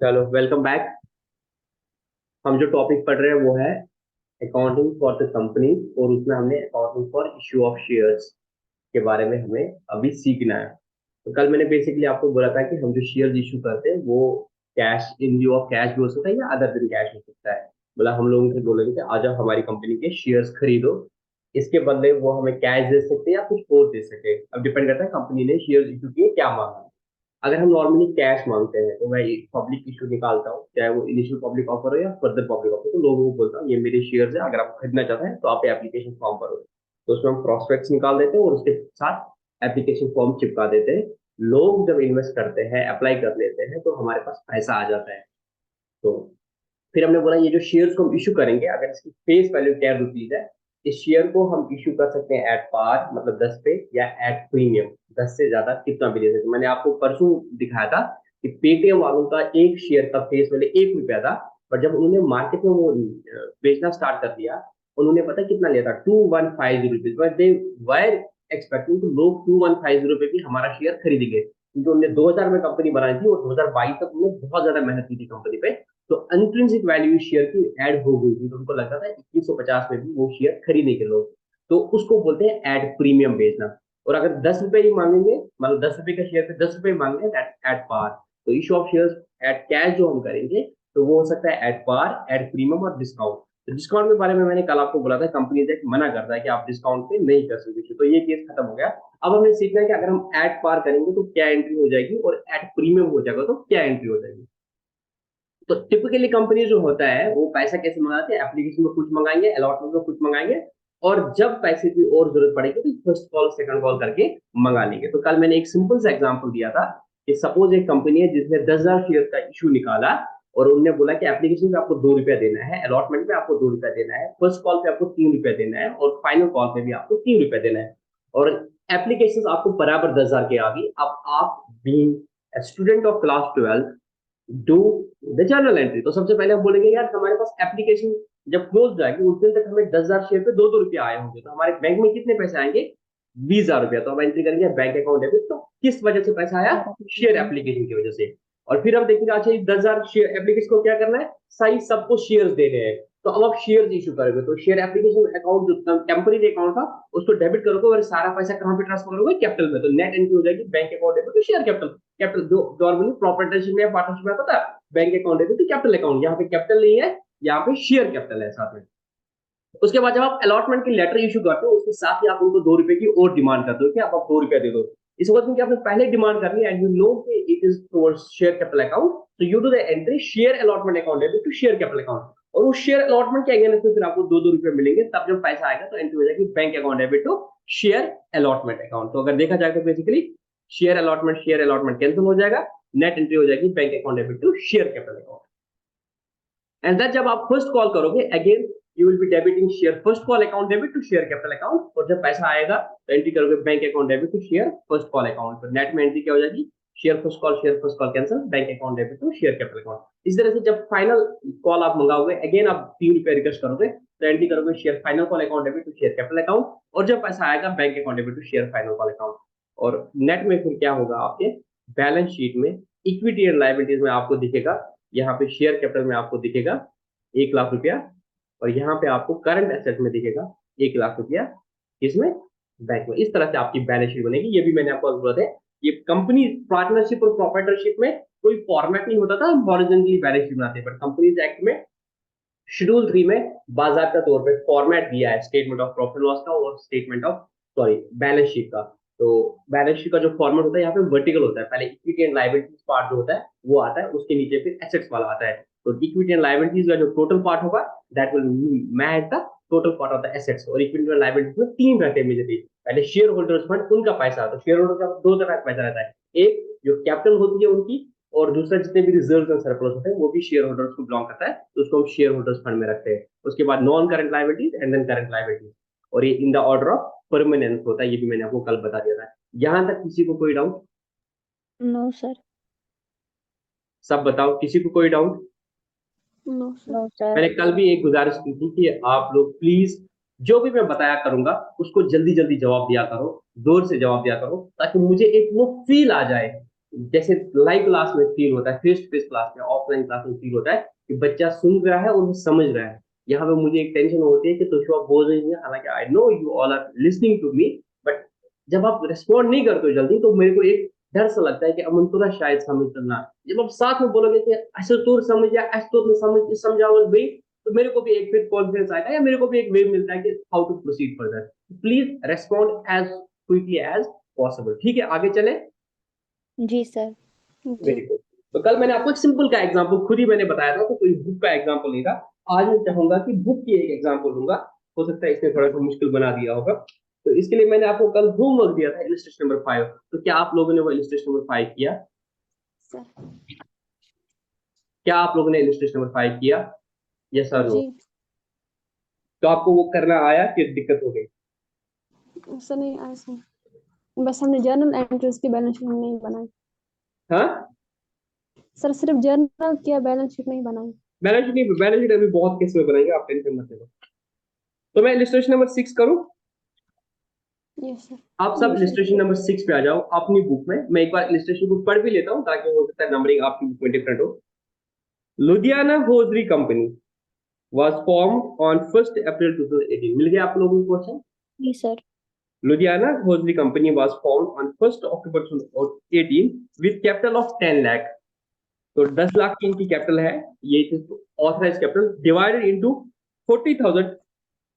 चलो welcome back. हम जो टॉपिक पढ़ रहे हैं वो है अकाउंटिंग फॉर द कंपनी, और उसमें हमने accounting for issue of shares के बारे में हमें अभी सीखना है। तो कल मैंने बेसिकली आपको बोला था कि हम जो शेयर्स इशू करते हैं वो कैश इन लिeu ऑफ कैश भी हो सकता है या अदर दिन कैश हो सकता है। मतलब हम लोगों से बोलेंगे कि आज आप हमारी कंपनी के शेयर्स खरीदो, इसके बदले वो हमें कैश दे सकते हैं या कुछ और दे सकते हैं। अब डिपेंड करता है कंपनी ने शेयर्स इशू किए क्या मांगा। अगर हम नॉर्मली कैश मांगते हैं तो मैं एक पब्लिक इशू निकालता हूँ, चाहे वो इनिशियल पब्लिक ऑफर हो या फर्दर पब्लिक ऑफर, तो लोगों को बोलता हूँ ये मेरे शेयर्स है, अगर आप खरीदना चाहते हैं तो आप एप्लीकेशन फॉर्म भरो। तो उसमें हम प्रोस्पेक्ट्स निकाल देते हैं और उसके साथ एप्लीकेशन फॉर्म चिपका देते हैं। लोग जब इन्वेस्ट करते हैं, अप्लाई कर लेते हैं, तो हमारे पास पैसा आ जाता है। तो फिर हमने बोला ये जो शेयर्स को हम इशू करेंगे, अगर इसकी फेस वैल्यू 10 रुपीज है, इस शेयर को हम इशू कर सकते हैं एट पार, मतलब 10 पे, या एट प्रीमियम, 10 से ज्यादा कितना भी दे सकते हैं। मैंने आपको परसों दिखाया था कि पेटीएम वालों का एक शेयर का फेस वैल्यू 1 रुपया था, पर जब उन्होंने मार्केट में वो बेचना स्टार्ट कर दिया, उन्होंने पता कितना लिया था, 2150 rupees. But they were expecting कि लोग 2150 रुपए की हमारा शेयर खरीदेंगे, क्योंकि उन्होंने 2000 में कंपनी बनाई थी और 2022 तक उन्होंने बहुत ज्यादा मेहनत की थी कंपनी पे। तो इंट्रिंसिक वैल्यू शेयर की ऐड हो गई थी, तो उनको लगता था 2150 में भी वो शेयर खरीदने के लोग। तो उसको बोलते हैं एड प्रीमियम बेचना। और अगर 10 रुपए ही मांगेंगे, मतलब 10 रुपए का शेयर पे 10 रुपए मांगे, एट पार। तो issue of share eight cash जो हम करेंगे, तो वो हो सकता है एट पार, एट प्रीमियम और डिस्काउंट। तो डिस्काउंट के बारे में मैंने कल आपको बोला था, कंपनी एक्ट मना करता है कि आप डिस्काउंट पे नहीं कर सकते, तो ये केस खत्म हो गया। अब हमें सीखना है कि अगर हम एट पार करेंगे तो क्या एंट्री हो जाएगी, और एट प्रीमियम हो जाएगा तो क्या एंट्री हो जाएगी। तो टिपिकली कंपनी जो होता है वो पैसा कैसे मंगाते हैं, एप्लीकेशन में कुछ मंगाएंगे, अलॉटमेंट में कुछ मंगाएंगे, और जब पैसे की और जरूरत पड़ेगी तो फर्स्ट कॉल सेकंड कॉल करके मंगा लेंगे। तो कल मैंने एक सिंपल सा एग्जांपल दिया था कि सपोज एक कंपनी है जिसने 10,000 शेयर का इशू निकाला, और उन्होंने बोला कि एप्लीकेशन पे आपको 2 रुपया देना है, अलॉटमेंट पे आपको 2 रुपया देना है, फर्स्ट कॉल पे आपको 3 रुपया देना है, और फाइनल कॉल पे भी आपको 3 रुपया देना है। और एप्लीकेशन आपको बराबर 10,000 की आ गई। अब आप being student of class 12 do the journal entry, तो सबसे पहले हम बोलेंगे यार हमारे पास एप्लीकेशन जब क्लोज जाएगी उस दिन तक हमें 10,000 शेयर पे 2-2 रुपया आए होंगे, तो हमारे बैंक में कितने पैसे आएंगे, 20,000 रुपया। तो हम एंट्री करेंगे बैंक अकाउंट डेबिट। तो किस वजह से पैसा आया, शेयर एप्लीकेशन की वजह से। और फिर हम देखेंगे अच्छा 10,000 शेयर एप्लीकेशन को क्या करना है, सही सबको शेयर देने हैं। तो अब आप शेयर इशू करोगे, तो शेयर एप्लीकेशन अकाउंट जो टेम्पररी अकाउंट था उसको डेबिट करोगे, और सारा पैसा कहाँ पे ट्रांसफर करोगे, कैपिटल में। तो नेट एंट्री हो जाएगी bank account debit to share capital. Capital जो नॉर्मली प्रॉपर्टरशिप में या पार्टनरशिप में पता है, bank account debit to capital account. यहाँ पे कैपिटल नहीं है, यहाँ पे शेयर कैपिटल है साथ में। उसके बाद जब आप अलॉटमेंट की लेटर इशू करते हो, उसके साथ ही आप उनको 2 रुपए की और डिमांड करते हो कि आप 2 रुपया दे दो। इस वक्त में आपने पहले डिमांड करनी है, एंड यू नो कि it is towards share capital account, तो you do the entry share allotment account debit to share capital account. और उस शेयर अलॉटमेंट के अगेंस्ट में फिर आपको 2-2 रुपए मिलेंगे, तब जब पैसा आएगा तो एंट्री हो जाएगी bank account debit to share allotment account. तो अगर देखा जाए तो बेसिकली शेयर अलॉटमेंट कैंसिल हो जाएगा, नेट एंट्री हो जाएगी bank account debit to share capital account. And that जब आप फर्स्ट कॉल करोगे again, you will be debiting share first call account debit to share capital account, और जब पैसा आएगा तो एंट्री करोगे bank account debit to share first call account. तो नेट में एंट्री क्या हो जाएगी, share first call cancel, bank account debit to share capital account. इस तरह से जब फाइनल कॉल आप मंगाओगे अगेन, आप 3 रुपया रिक्वेस्ट करोगे, तो एंट्री करोगे share final call account debit to share capital account, और जब पैसा आएगा bank account debit to share final call account. और नेट में फिर क्या होगा, आपके बैलेंस शीट में इक्विटी एंड लाइबिलिटीज में आपको दिखेगा, यहाँ पे शेयर कैपिटल में आपको दिखेगा 1 लाख रुपया, और यहाँ पे आपको करंट एसेट में दिखेगा 1 लाख रुपया, इसमें बैंक में। इस तरह से आपकी बैलेंस शीट बनेगी। ये भी मैंने आपको जरूरत है, ये कंपनी पार्टनरशिप और प्रोप्राइटरशिप में कोई फॉर्मेट नहीं होता था, हम हॉरिजॉन्टली बैलेंस शीट बनाते हैं, बट कंपनीज एक्ट में शेड्यूल 3 में बाजाबता तौर पे फॉर्मेट दिया है स्टेटमेंट ऑफ प्रॉफिट लॉस का और statement of sorry balance sheet का। तो बैलेंस शीट का जो फॉर्मेट होता है यहाँ पे वर्टिकल होता है, पहले इक्विटी एंड लायबिलिटीज पार्ट जो होता है वो आता है, उसके नीचे फिर एसेट्स वाला आता है। तो इक्विटी एंड लायबिलिटीज का जो टोटल पार्ट होगा that will match the total part of the assets. और इक्विटी एंड लायबिलिटीज में 3 रहते हैं मेजरली। पहले शेयर होल्डर्स फंड, उनका पैसा, तो शेयर होल्डर का 2 तरह का पैसा रहता है, एक जो कैपिटल होती है उनकी, और दूसरा जितने भी रिजर्व एंड सरप्लस होते हैं वो भी शेयर होल्डर्स को बिलोंग करता है, तो उसको हम शेयर होल्डर्स फंड में रखते हैं। उसके बाद non current liabilities and then current liabilities, और ये in the order of permanence होता है, ये भी मैंने आपको कल बता दिया था। यहां तक किसी को कोई डाउट? No sir. सब बताओ, किसी को कोई doubt? No sir. No sir. मैंने कल भी एक गुजारिश की थी कि आप लोग प्लीज जो भी मैं बताया करूंगा उसको जल्दी जल्दी जवाब दिया करो, जोर से जवाब दिया करो, ताकि मुझे एक वो फील आ जाए जैसे लाइव क्लास में फील होता है, फेस टू फेस क्लास में, ऑफलाइन क्लास में फील होता है कि बच्चा सुन रहा है और वो समझ रहा है। यहाँ पे मुझे एक टेंशन होती है कि तो आप बोल रही हैं, हालांकि I know you all are listening to me, but जब आप रिस्पॉन्ड नहीं करते हो जल्दी, तो मेरे को एक डर सा लगता है कि अमन तो शायद समझ करना। जब आप साथ में बोलोगे कि ऐसे तो समझ या ऐसे तो समझ समझाओ भाई, तो मेरे को भी एक फिर कॉन्फिडेंस आएगा या मेरे को भी एक वे मिलता है कि how to proceed further. Please respond as quickly as possible. ठीक है, आगे चले। जी सर। Very good. तो कल मैंने आपको एक सिंपल का एग्जांपल खुद ही मैंने बताया था, तो कोई बुक का एग्जांपल नहीं था। आज मैं चाहूंगा कि बुक की एक एग्जांपल दूंगा। हो सकता है इसने थोड़ा सा मुश्किल बना दिया होगा। तो इसके लिए मैंने आपको कल होमवर्क दिया था, इलस्ट्रेशन नंबर 5। तो क्या आप लोगों ने वो इलस्ट्रेशन नंबर 5 किया? सर क्या आप लोगों ने इलस्ट्रेशन नंबर 5 किया? यस और नो? जी। तो आपको वो करना आया कि दिक्कत हो गई? सर नहीं आया सर, बस हमने जर्नल एंट्रीज की बैलेंस शीट नहीं बनाई। हाँ, सर सिर्फ जर्नल किया, बैलेंस शीट नहीं बनाई। बैलेंस शीट नहीं, बैलेंस शीट अभी बहुत केस में बनाएंगे, आप टेंशन मत लो। तो मैं इलस्ट्रेशन नंबर 6 करूं? Yes sir. आप सब यस इलस्ट्रेशन सर। नंबर 6 पे आ जाओ अपनी बुक में। मैं एक बार इलस्ट्रेशन बुक पढ़ भी लेता हूँ, ताकि हो सकता है नंबरिंग आपकी बुक में डिफरेंट हो। Ludhiana hosiery company was formed on 1st April 2018। मिल गया आप लोगों को क्वेश्चन? जी sir. Ludhiana hosiery company was formed on 1st October 2018 with capital of 10 lakh। तो 10 लाख की इनकी कैपिटल है। ये authorised capital divided into 40,000,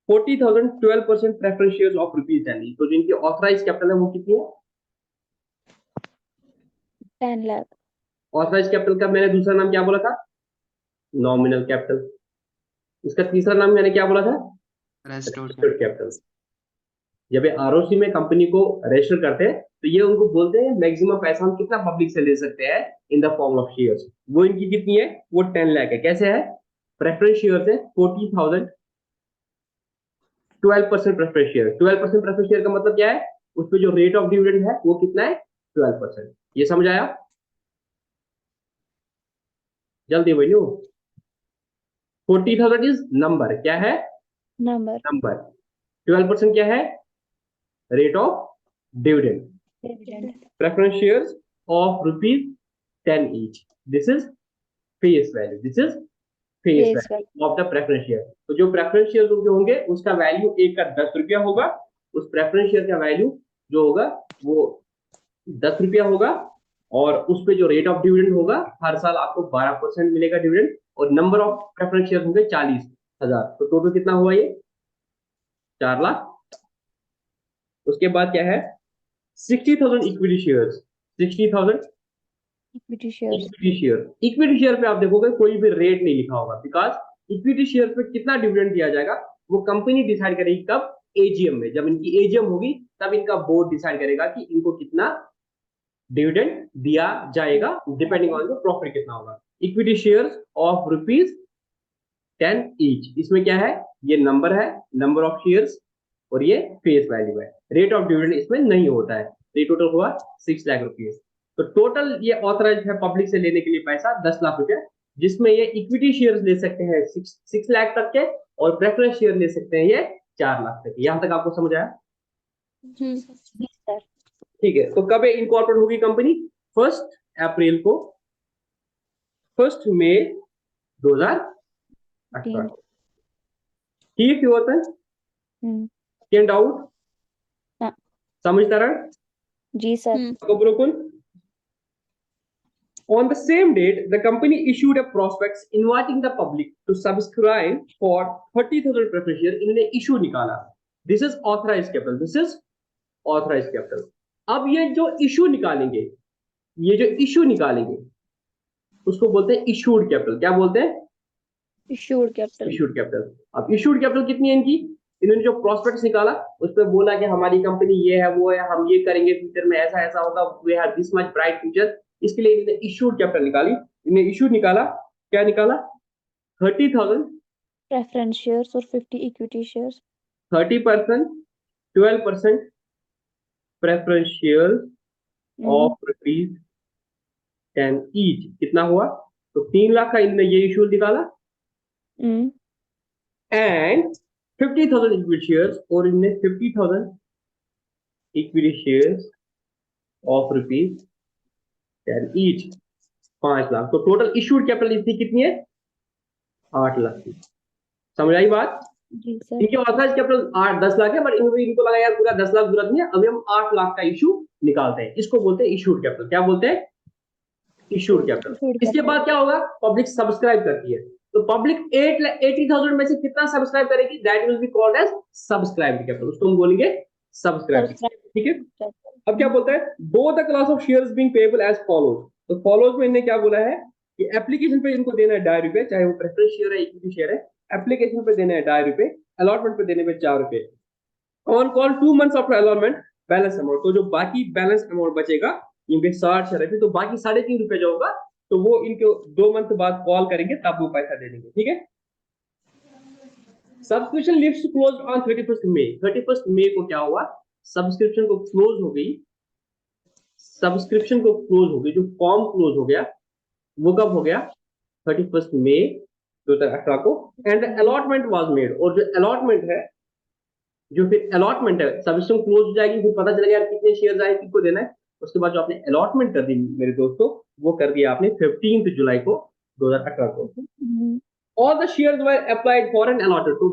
40,000 12% preference shares of rupees ten. तो जो इनकी ऑथराइज कैपिटल है वो कितनी है? 10 लाख। ऑथराइज कैपिटल का मैंने दूसरा नाम क्या बोला था? Nominal capital. इसका तीसरा नाम मैंने क्या बोला था? Restored registered capital. जब ये आरओसी में कंपनी को रजिस्टर करते हैं, तो ये उनको बोलते हैं मैक्सिमम पैसा हम कितना पब्लिक से ले सकते हैं in the form of shares. वो इनकी कितनी है? वो 10 लाख है। कैसे है? प्रेफरेंस शेयर है 40,000, 12% प्रेफरेंस शेयर। 12% प्रेफरेंस शेयर का मतलब क्या है? उस पर जो रेट ऑफ डिविडेंड है वो कितना है? 12%। ये समझ आया? जल्दी बोलो। 40,000 इज नंबर, क्या है? नंबर। नंबर। 12% क्या है? Rate of dividend. Dividend. Preference shares of rupees 10 each। This is face value. This is face face value. Value of the preference share. तो जो प्रेफरेंस शेयर जो होंगे उसका वैल्यू एक का 10 रुपया होगा। उस प्रेफरेंस शेयर का वैल्यू जो होगा वो 10 रुपया होगा। और उस पे जो रेट ऑफ डिविडेंड होगा, हर साल आपको 12% मिलेगा डिविडेंड। और नंबर ऑफ प्रेफरेंस शेयर होंगे 40,000। तो टोटल कितना हुआ ये? 4 लाख। उसके बाद क्या है? 60,000 equity share. 60,000 equity shares. Equity share. Equity share पे आप देखोगे कोई भी रेट नहीं लिखा होगा, बिकॉज इक्विटी शेयर पे कितना डिविडेंड दिया जाएगा वो कंपनी डिसाइड करेगी। कब? एजीएम में। जब इनकी एजीएम होगी तब इनका बोर्ड डिसाइड करेगा कि इनको कितना डिविडेंड दिया जाएगा, डिपेंडिंग ऑन द प्रॉफिट कितना होगा। Equity share of rupees 10 each. इसमें क्या है? ये नंबर है, नंबर ऑफ शेयर्स, और ये फेस वैल्यू है। रेट ऑफ डिविडेंड इसमें नहीं होता है। तो ये टोटल हुआ 6 लाख रुपीज। तो टोटल ये ऑथराइज है पब्लिक से लेने के लिए पैसा 10 लाख रुपया, जिसमें ये इक्विटी शेयर्स ले सकते हैं 6 लाख तक के, और प्रेफरेंस शेयर ले सकते हैं ये 4 लाख तक। यहां तक आपको समझ आया? जी सर। ठीक है। तो कब इनकॉर्पोरेट होगी कंपनी? 1 अप्रैल को, 1 मई 2018। ठीक हुआ था? क्या डाउट? हाँ। समझता रहा? जी सर। बिल्कुल। On the same date, the company issued a prospectus inviting the public to subscribe for 30,000 preference share। इन्होंने इशू निकाला। This is authorized capital। This is authorized capital। अब ये जो इशू निकालेंगे, ये जो इशू निकालेंगे उसको बोलते हैं इशूड कैपिटल। क्या बोलते हैं? Issued capital. Issued capital. अब इशूड कैपिटल कितनी है इनकी? इन्होंने जो प्रोस्पेक्ट निकाला उस पर बोला कि हमारी कंपनी ये है, वो है, हम ये करेंगे फ्यूचर में, ऐसा ऐसा होगा, we have this much bright future. इसके लिए इन्होंने इशूड कैपिटल निकाली। इन्हें इशू निकाला। क्या निकाला? 30,000 प्रेफरेंस शेयर्स और 50 equity shares. 30%, 12% preference share of rupees 10 each. कितना हुआ? तो 3 लाख का इन्होंने ये इशू निकाला। एंड 50,000 इक्विटी शेयर्स, और इनने 50,000 equity shares of rupees 10 each 5 lakh. तो टोटल इशूड कैपिटल इसकी कितनी है? 8 लाख की। समझ आई बात? जी सर। इनके ऑथराइज कैपिटल 10 लाख है, बट इनको लगा यार पूरा 10 लाख जरूरत नहीं है, अभी हम 8 लाख का इशू निकालते हैं। इसको बोलते हैं इशूड कैपिटल। क्या बोलते हैं? Issued capital. Issued इसके capital. बाद क्या होगा? पब्लिक सब्सक्राइब करती है, तो पब्लिक 80,000 में से कितना सब्सक्राइब करेगी? That will be called as subscribed capital. उसको हम बोलेंगे सब्सक्राइब्ड। Subscribe ठीक है। capital. अब क्या बोलता है? Both the class of shares being payable as follows. तो फॉलोज में इन्होंने क्या बोला है कि एप्लीकेशन पे इनको देना है ₹2.5, चाहे वो प्रेफरेंस शेयर है इक्विटी शेयर है। एप्लीकेशन पे देना है ₹2.5, अलॉटमेंट पे देने में ₹4। On call 2 months after allotment balance amount. तो जो बाकी बैलेंस अमाउंट बचेगा, इनके 60 शेयर है तो बाकी ₹3.5 जो होगा, तो वो इनको 2 मंथ बाद कॉल करेंगे तब वो पैसा दे देंगे। ठीक है। सब्सक्रिप्शन लिस्ट क्लोज ऑन 31 मई। 31 मई को क्या हुआ? सब्सक्रिप्शन को क्लोज हो गई। सब्सक्रिप्शन को क्लोज हो गई, जो फॉर्म क्लोज हो गया वो कब हो गया? 31 मई 2018 को। And allotment was made. और जो अलॉटमेंट है, जो फिर अलॉटमेंट है, सब्सक्रिप्शन क्लोज हो जाएगी, फिर पता चलेगा यार कितने शेयर आए, किसको देना है। उसके बाद जो आपने अलॉटमेंट कर दी मेरे दोस्तों, वो कर दिया आपने 15 जुलाई को 2018 को। Hmm, all the shares were applied for and allotted. तो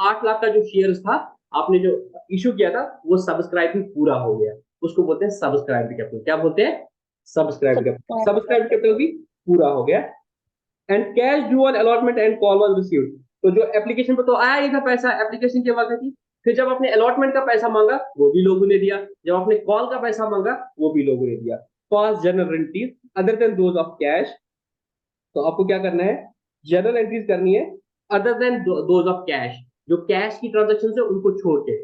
8 लाख का जो शेयर्स था, आपने जो इशू किया था, वो सब्सक्राइबिंग पूरा हो गया। उसको बोलते हैं सब्सक्राइब्ड कैपिटल। क्या बोलते हैं? Subscribed capital. Subscribe subscribed capital capital. भी पूरा हो गया। And cash due on allotment and call was received. तो जो एप्लीकेशन पर तो आया ही था पैसा एप्लीकेशन के वक्त ही, फिर जब आपने अलॉटमेंट का पैसा मांगा वो भी लोगों ने दिया, जब आपने कॉल का पैसा मांगा वो भी लोगों ने दिया। First general entries other than those of cash. तो आपको क्या करना है? जनरल एंट्रीज करनी है other than those of cash. जो कैश की ट्रांजेक्शन है उनको छोड़ के,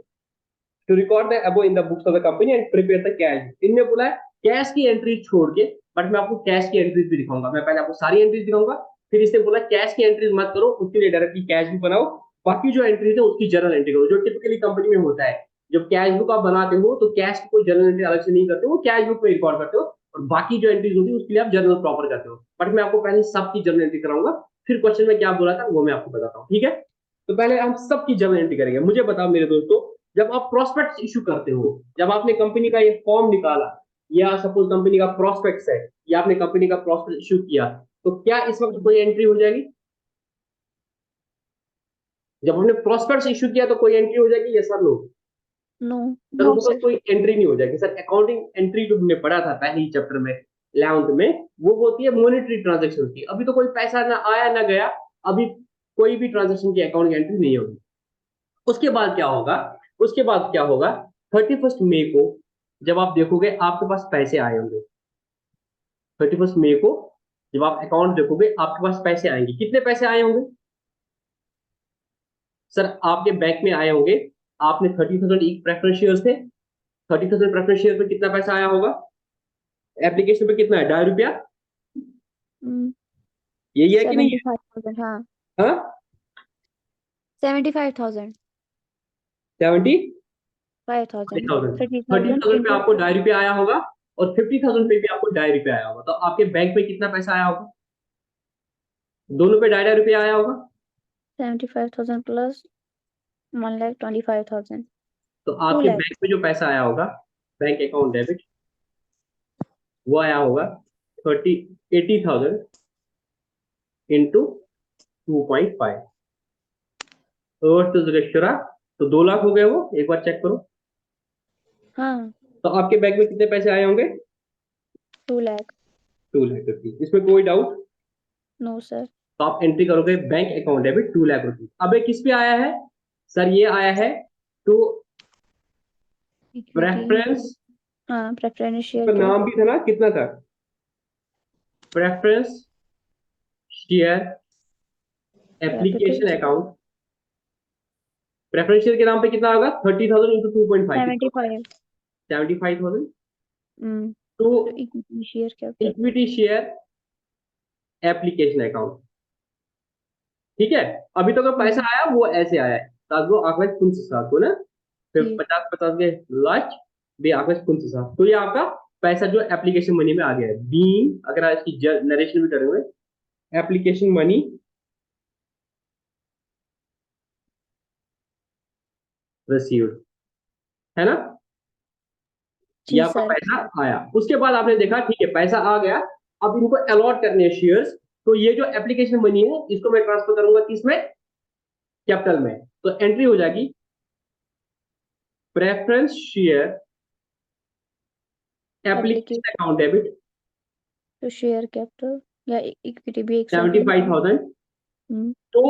to record the above in the books of the company and prepare the cash. इनने बोला है कैश की एंट्रीज छोड़ के, बट मैं आपको कैश की एंट्रीज भी दिखाऊंगा। मैं पहले आपको सारी एंट्रीज दिखाऊंगा, फिर इसने बोला कैश की एंट्रीज मत करो, उसके लिए डायरेक्टली कैश भी बनाओ। बाकी जो एंट्रीज है उसकी जर्नल एंट्री करो, जो टिपिकली कंपनी में होता है। जब कैश बुक आप बनाते हो तो कैश की कोई जर्नल एंट्री अलग से नहीं करते हो, कैश बुक में रिकॉर्ड करते हो, और बाकी जो एंट्रीज होती है उसके लिए आप जर्नल प्रॉपर करते हो। बट मैं आपको पहले सबकी जर्नल एंट्री कराऊंगा, फिर क्वेश्चन में क्या बोला था वो मैं आपको बताता हूँ। ठीक है। तो पहले हम सबकी जर्नल एंट्री करेंगे। मुझे बताओ मेरे दोस्तों, जब आप प्रोस्पेक्ट इशू करते हो, जब आपने कंपनी का ये फॉर्म निकाला, या सपोज कंपनी का प्रोस्पेक्ट है, या आपने कंपनी का प्रोस्पेक्ट इशू किया, तो क्या इस वक्त कोई एंट्री हो जाएगी? जब हमने प्रोस्पेक्ट इशू किया तो कोई एंट्री हो जाएगी? Yes sir no? No. Sir No, उसका sir. कोई एंट्री नहीं हो जाएगी सर। अकाउंटिंग एंट्री जो हमने पढ़ा था पहले ही चैप्टर में 11th में, वो होती है मॉनेटरी ट्रांजेक्शन की। अभी तो कोई पैसा ना आया ना गया, अभी कोई भी ट्रांजेक्शन की अकाउंट एंट्री नहीं होगी। उसके बाद क्या होगा? उसके बाद क्या होगा? 31 मई को जब आप देखोगे आपके पास पैसे आए होंगे। 31 मई को जब आप अकाउंट देखोगे आपके पास पैसे आएंगे। कितने पैसे आए होंगे? सर आपके बैंक में आए होंगे, आपने 30,000 प्रेफरेंस शेयर थे, 30,000 प्रेफरेंस शेयर पे कितना पैसा आया होगा? एप्लीकेशन पे कितना है? ₹2.5। Mm, यही है कि नहीं है? 75,000. हाँ. हाँ। 75,000. 70 5,000. 30,000। 30,000 30,000 पे into आपको ₹2.5 आया होगा, और 50,000 पे भी आपको ₹2.5 आया होगा। तो आपके बैंक में कितना पैसा आया होगा? दोनों पे ₹2.5 आया होगा। 75,000 plus 1,25,000. तो 2 आपके lakh. बैंक में जो पैसा आया होगा, बैंक अकाउंट डेबिट, वो आया होगा 80,000 इंटू 2.5। तो 2 लाख हो गए वो। एक बार चेक करो। हाँ. तो आपके बैंक में कितने पैसे आए होंगे? 2 lakh. 2 लाख रुपीज। इसमें कोई डाउट? No, sir. तो आप एंट्री करोगे bank account debit 2 lakh rupees. अब ये किस पे आया है? सर ये आया है टू Equity. प्रेफरेंस। हाँ, preference share इसका के. नाम भी था ना, कितना था? Preference share Capital. Application account. Preference share के नाम पे कितना होगा? 30,000 इंटू 2.5, कितना होगा? 75. 75,000 Mm. टू तो equity share capital. Equity share application account. ठीक है। अभी तक तो पैसा आया वो ऐसे आया है, ताकि आंकड़े खुद से साथ हो ना, फिर जी. 50-50 के लास्ट भी आंकड़े खुद से साथ। तो ये आपका पैसा जो एप्लीकेशन मनी में आ गया है, बीइंग, अगर आप इसकी नरेशन भी करेंगे, एप्लीकेशन मनी रिसीव्ड, है ना? जी ये आपका सर। पैसा आया। उसके बाद आपने देखा ठीक है पैसा आ गया, अब इनको अलॉट करने हैं शेयर्स। तो ये जो एप्लीकेशन मनी है इसको मैं ट्रांसफर करूंगा किसमें, कैपिटल में। तो एंट्री हो जाएगी preference share application application account debit to share capital या इक्विटी भी एक साथ में। 75,000। हम्म। तो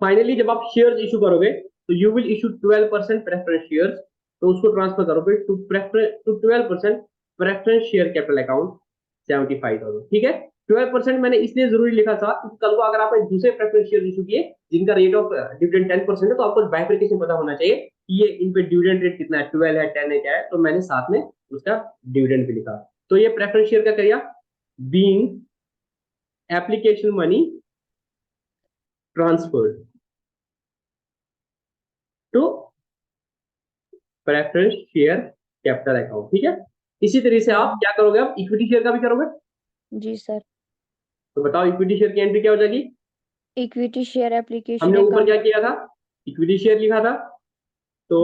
फाइनली जब आप शेयर्स इशू करोगे तो you will issue 12% preference shares. तो उसको ट्रांसफर करोगे to 12% preference share capital account 75,000। ठीक है, 12% मैंने इसलिए जरूरी लिखा था क्योंकि कल को अगर आपने दूसरे प्रेफरेंस शेयर इशू किए जिनका रेट ऑफ डिविडेंड 10% है तो आपको बाइफरकेशन पता होना चाहिए कि ये इन पे डिविडेंड रेट कितना है, 12 है, 10 है, क्या है। तो मैंने साथ में उसका डिविडेंड भी लिखा। तो ये प्रेफरेंस शेयर का करिए being application money transferred to preference share capital account. ठीक है, इसी तरह से आप क्या करोगे, आप इक्विटी शेयर का भी करोगे। जी सर। तो बताओ इक्विटी शेयर की एंट्री क्या हो जाएगी। इक्विटी शेयर एप्लीकेशन हमने ऊपर अकाउंट। क्या किया था, इक्विटी शेयर लिखा था। तो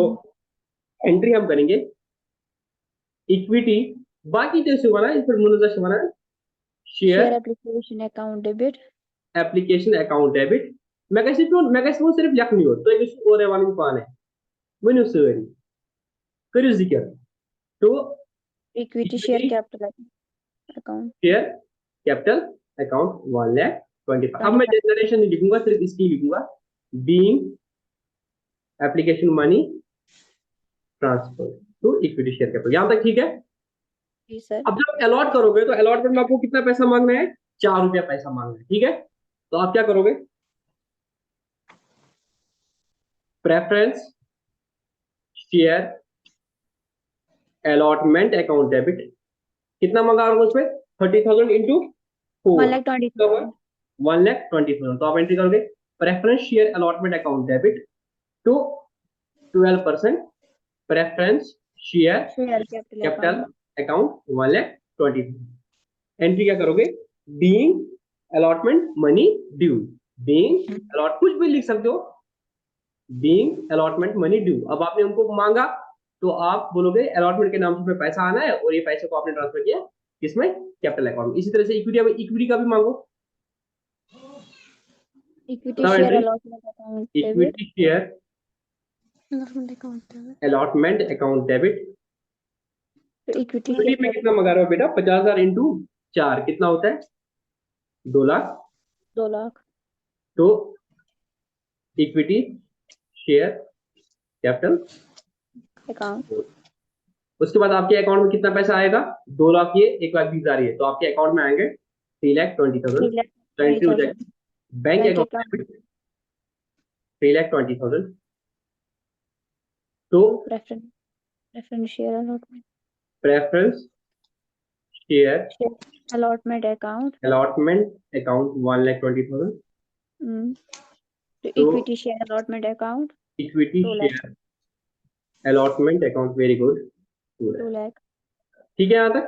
एंट्री हम करेंगे इक्विटी, बाकी तो ऐसे बना है, इस पर मुनजा से बना है share share application account debit. Application account debit. मैं कैसे वो सिर्फ लिखनी हो तो एक और वाली पान है वही उससे करियो जिक्र। तो equity share equity capital account share capital account 1,25,000। अब मैं 25। जनरेशन नहीं लिखूंगा, सिर्फ इसकी लिखूंगा being application money transfer to equity share capital. यहां तक ठीक है। जी सर। अब जब अलॉट करोगे तो अलॉटमेंट में आपको कितना पैसा मांगना है, 4 रुपया पैसा मांगना है। ठीक है, तो आप क्या करोगे, preference share allotment account debit कितना मंगा रहा हूँ उसमें, 30,000 इंटू 1 4, लाख 20,000। 1,20,000। तो आप एंट्री करोगे preference share allotment account debit to 12% preference share share capital capital account. Account 1,20,000। Entry क्या करोगे, being allotment money due. Being allot कुछ भी लिख सकते हो, बीइंग अलॉटमेंट मनी ड्यू। अब आपने उनको मांगा तो आप बोलोगे अलॉटमेंट के नाम से हमें पैसा आना है और ये पैसे को आपने ट्रांसफर किया किसमें, कैपिटल अकाउंट में। इसी तरह से इक्विटी, इक्विटी का भी मांगो। इक्विटी बताओ share entry, allotment account debit. Equity share allotment account debit. Allotment account debit. तो इक्विटी इक्विटी में कैपिटल कितना मंगा रहे हो बेटा, 50,000 इंटू 4 कितना होता है, 2 लाख। 2 लाख तो इक्विटी शेयर कैपिटल, अकाउंट। उसके बाद आपके अकाउंट में कितना पैसा आएगा, 2 लाख ये 1,20,000 ये, तो आपके अकाउंट में आएंगे 3,20,000। 3 लाख तो एंट्री हो 20,000 जाएगी bank bank account account. Debit 3,20,000 तो तो preference share allotment. Preference share share allotment account. Allotment account 1,20,000। तो तो equity share allotment account equity 2 lakh. Share allotment account, very good. 2 lakh. ठीक है, यहाँ तक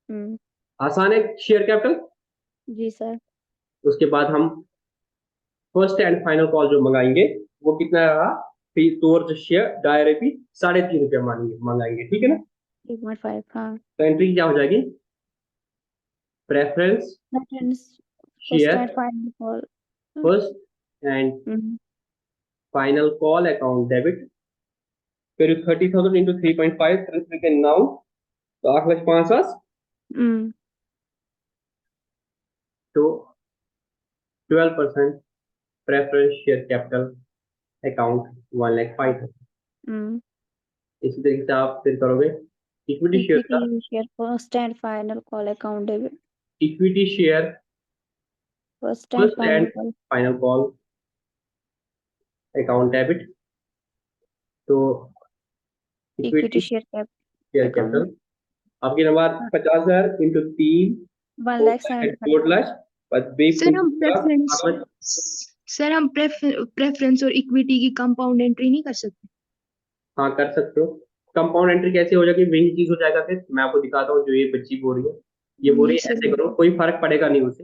हम्म। आसान है शेयर कैपिटल। जी सर। उसके बाद हम फर्स्ट एंड फाइनल कॉल जो मंगाएंगे वो कितना रहा, टूवर्ड्स शेयर डायरेक्टली 3.5 रुपया मंगाएंगे। ठीक है ना, 1.5। हाँ। तो एंट्री क्या हो जाएगी, preference preference first share and final call. First and final call account debit, फिर 30,000 इंटू 3.5 9, तो 8,05,000। तो 12% प्रेफरेंस शेयर कैपिटल अकाउंट 1,05,000। इसी तरीके से आप फिर करोगे इक्विटी शेयर का, equity share first and final call account debit. Equity share first and first final and call. Final call account debit. तो equity equity share share account. Capital आपकी number 50,000 into 3 1 lakh 4 75,000। Lakh, बस बेफुल सर हम preference sir हम preference और equity की compound entry नहीं कर सकते। हाँ कर सकते हो। कंपाउंड एंट्री कैसे हो जाएगी, वही चीज हो जाएगा। फिर मैं आपको दिखाता हूँ जो ये बच्ची बोल रही है, ये बोल रही नहीं है सर ऐसे करो, कोई फर्क पड़ेगा नहीं उसे।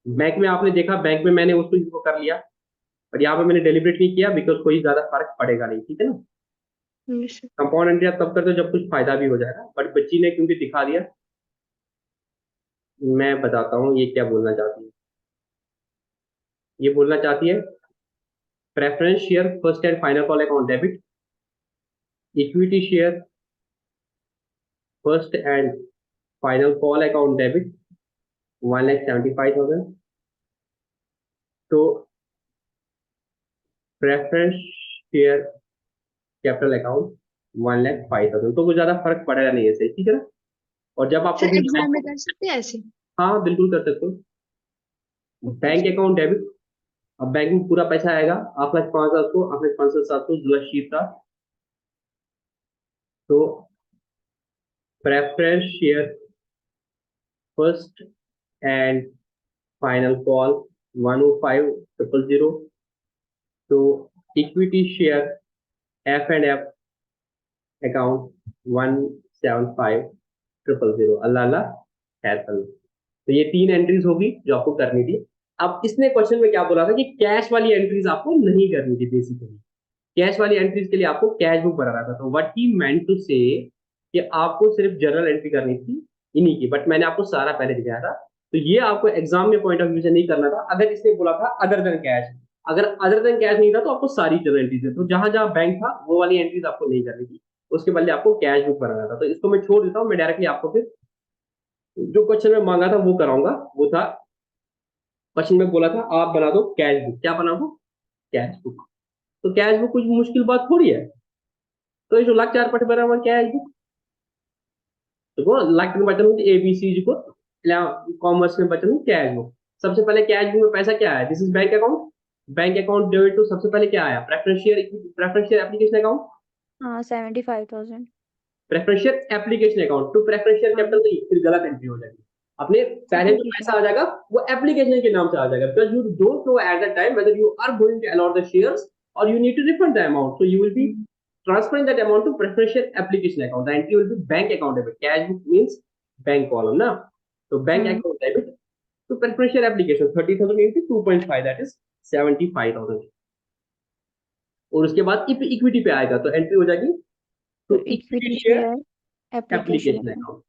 बैंक में आपने देखा, बैंक में मैंने उसको इसको कर लिया, और यहाँ पे मैंने डेलिब्रेट नहीं किया बिकॉज कोई ज्यादा फर्क पड़ेगा नहीं। ठीक है ना, Yes, sir. कंपाउंड एंट्री आप तब करते हो जब कुछ फायदा भी हो जाएगा, बट बच्ची ने क्योंकि दिखा दिया, मैं बताता हूँ ये क्या बोलना चाहती है। ये बोलना चाहती है preference share first and final call account debit, equity share first and final call account debit 1,75,000। तो प्रेफरेंस शेयर कैपिटल अकाउंट 1,05,000, तो कुछ ज्यादा फर्क पड़ेगा नहीं ऐसे, ठीक है ना। और जब आपको सर एग्जाम में कर सकते हैं ऐसे? हाँ बिल्कुल कर सकते हो। बैंक अकाउंट डेबिट, अब बैंक में पूरा पैसा आएगा 8,05,700, 8,05,700 जुलाई शीट का। तो preference share first and final call 105,000। तो equity share F and F account 175,000। अल्लाह अल्लाह खैर कर। तो ये 3 एंट्रीज होगी जो आपको करनी थी। अब इसने क्वेश्चन में क्या बोला था कि कैश वाली एंट्रीज आपको नहीं करनी थी बेसिकली। कैश वाली एंट्रीज के लिए आपको कैश बुक बनाना था। तो व्हाट ही मेंट टू से कि आपको सिर्फ जर्नल एंट्री करनी थी इन्हीं की, बट मैंने आपको सारा पहले दिखाया था। तो ये आपको एग्जाम में पॉइंट ऑफ व्यू से नहीं करना था। अगर इसने बोला था अदर देन कैश, अगर अदर देन कैश नहीं था तो आपको सारी जर्नल एंट्रीज है। तो जहां जहां बैंक था वो वाली एंट्रीज आपको नहीं करनी थी, उसके बदले आपको कैश बुक बनाना था। तो इसको मैं छोड़ देता हूँ, मैं डायरेक्टली आपको फिर जो क्वेश्चन में मांगा था वो कराऊंगा। वो था क्वेश्चन में बोला था आप बना दो कैश बुक। क्या बना दो? Cash book. तो कैश बुक कुछ मुश्किल बात थोड़ी है। तो ये जो लाख 4 पट बना हुआ कैश बुक, तो वो लाख में बचन एबीसी को कॉमर्स में बचन कैश बुक। सबसे पहले कैश बुक में पैसा क्या है? This is bank account. Bank account debit to सबसे पहले क्या आया? Preference share application account. हाँ 75,000। Preference share application account to preference share हाँ कैपिटल नहीं, फिर गलत एंट्री हो जाएगी। अपने पहले जो ठीक है। पैसा आ जाएगा वो एप्लीकेशन के नाम से आ जाएगा, because you don't know at the time whether you are going to allot the shares और you need to refund the amount, so you will be transferring that amount to preferential application account. The entry will be bank account debit. Cash book means bank column ना, तो bank hmm, account debit to preferential application 30,000 into 2.5 that is 75,000। और उसके बाद equity पे आएगा तो entry हो जाएगी तो तो equity equity share share application application account.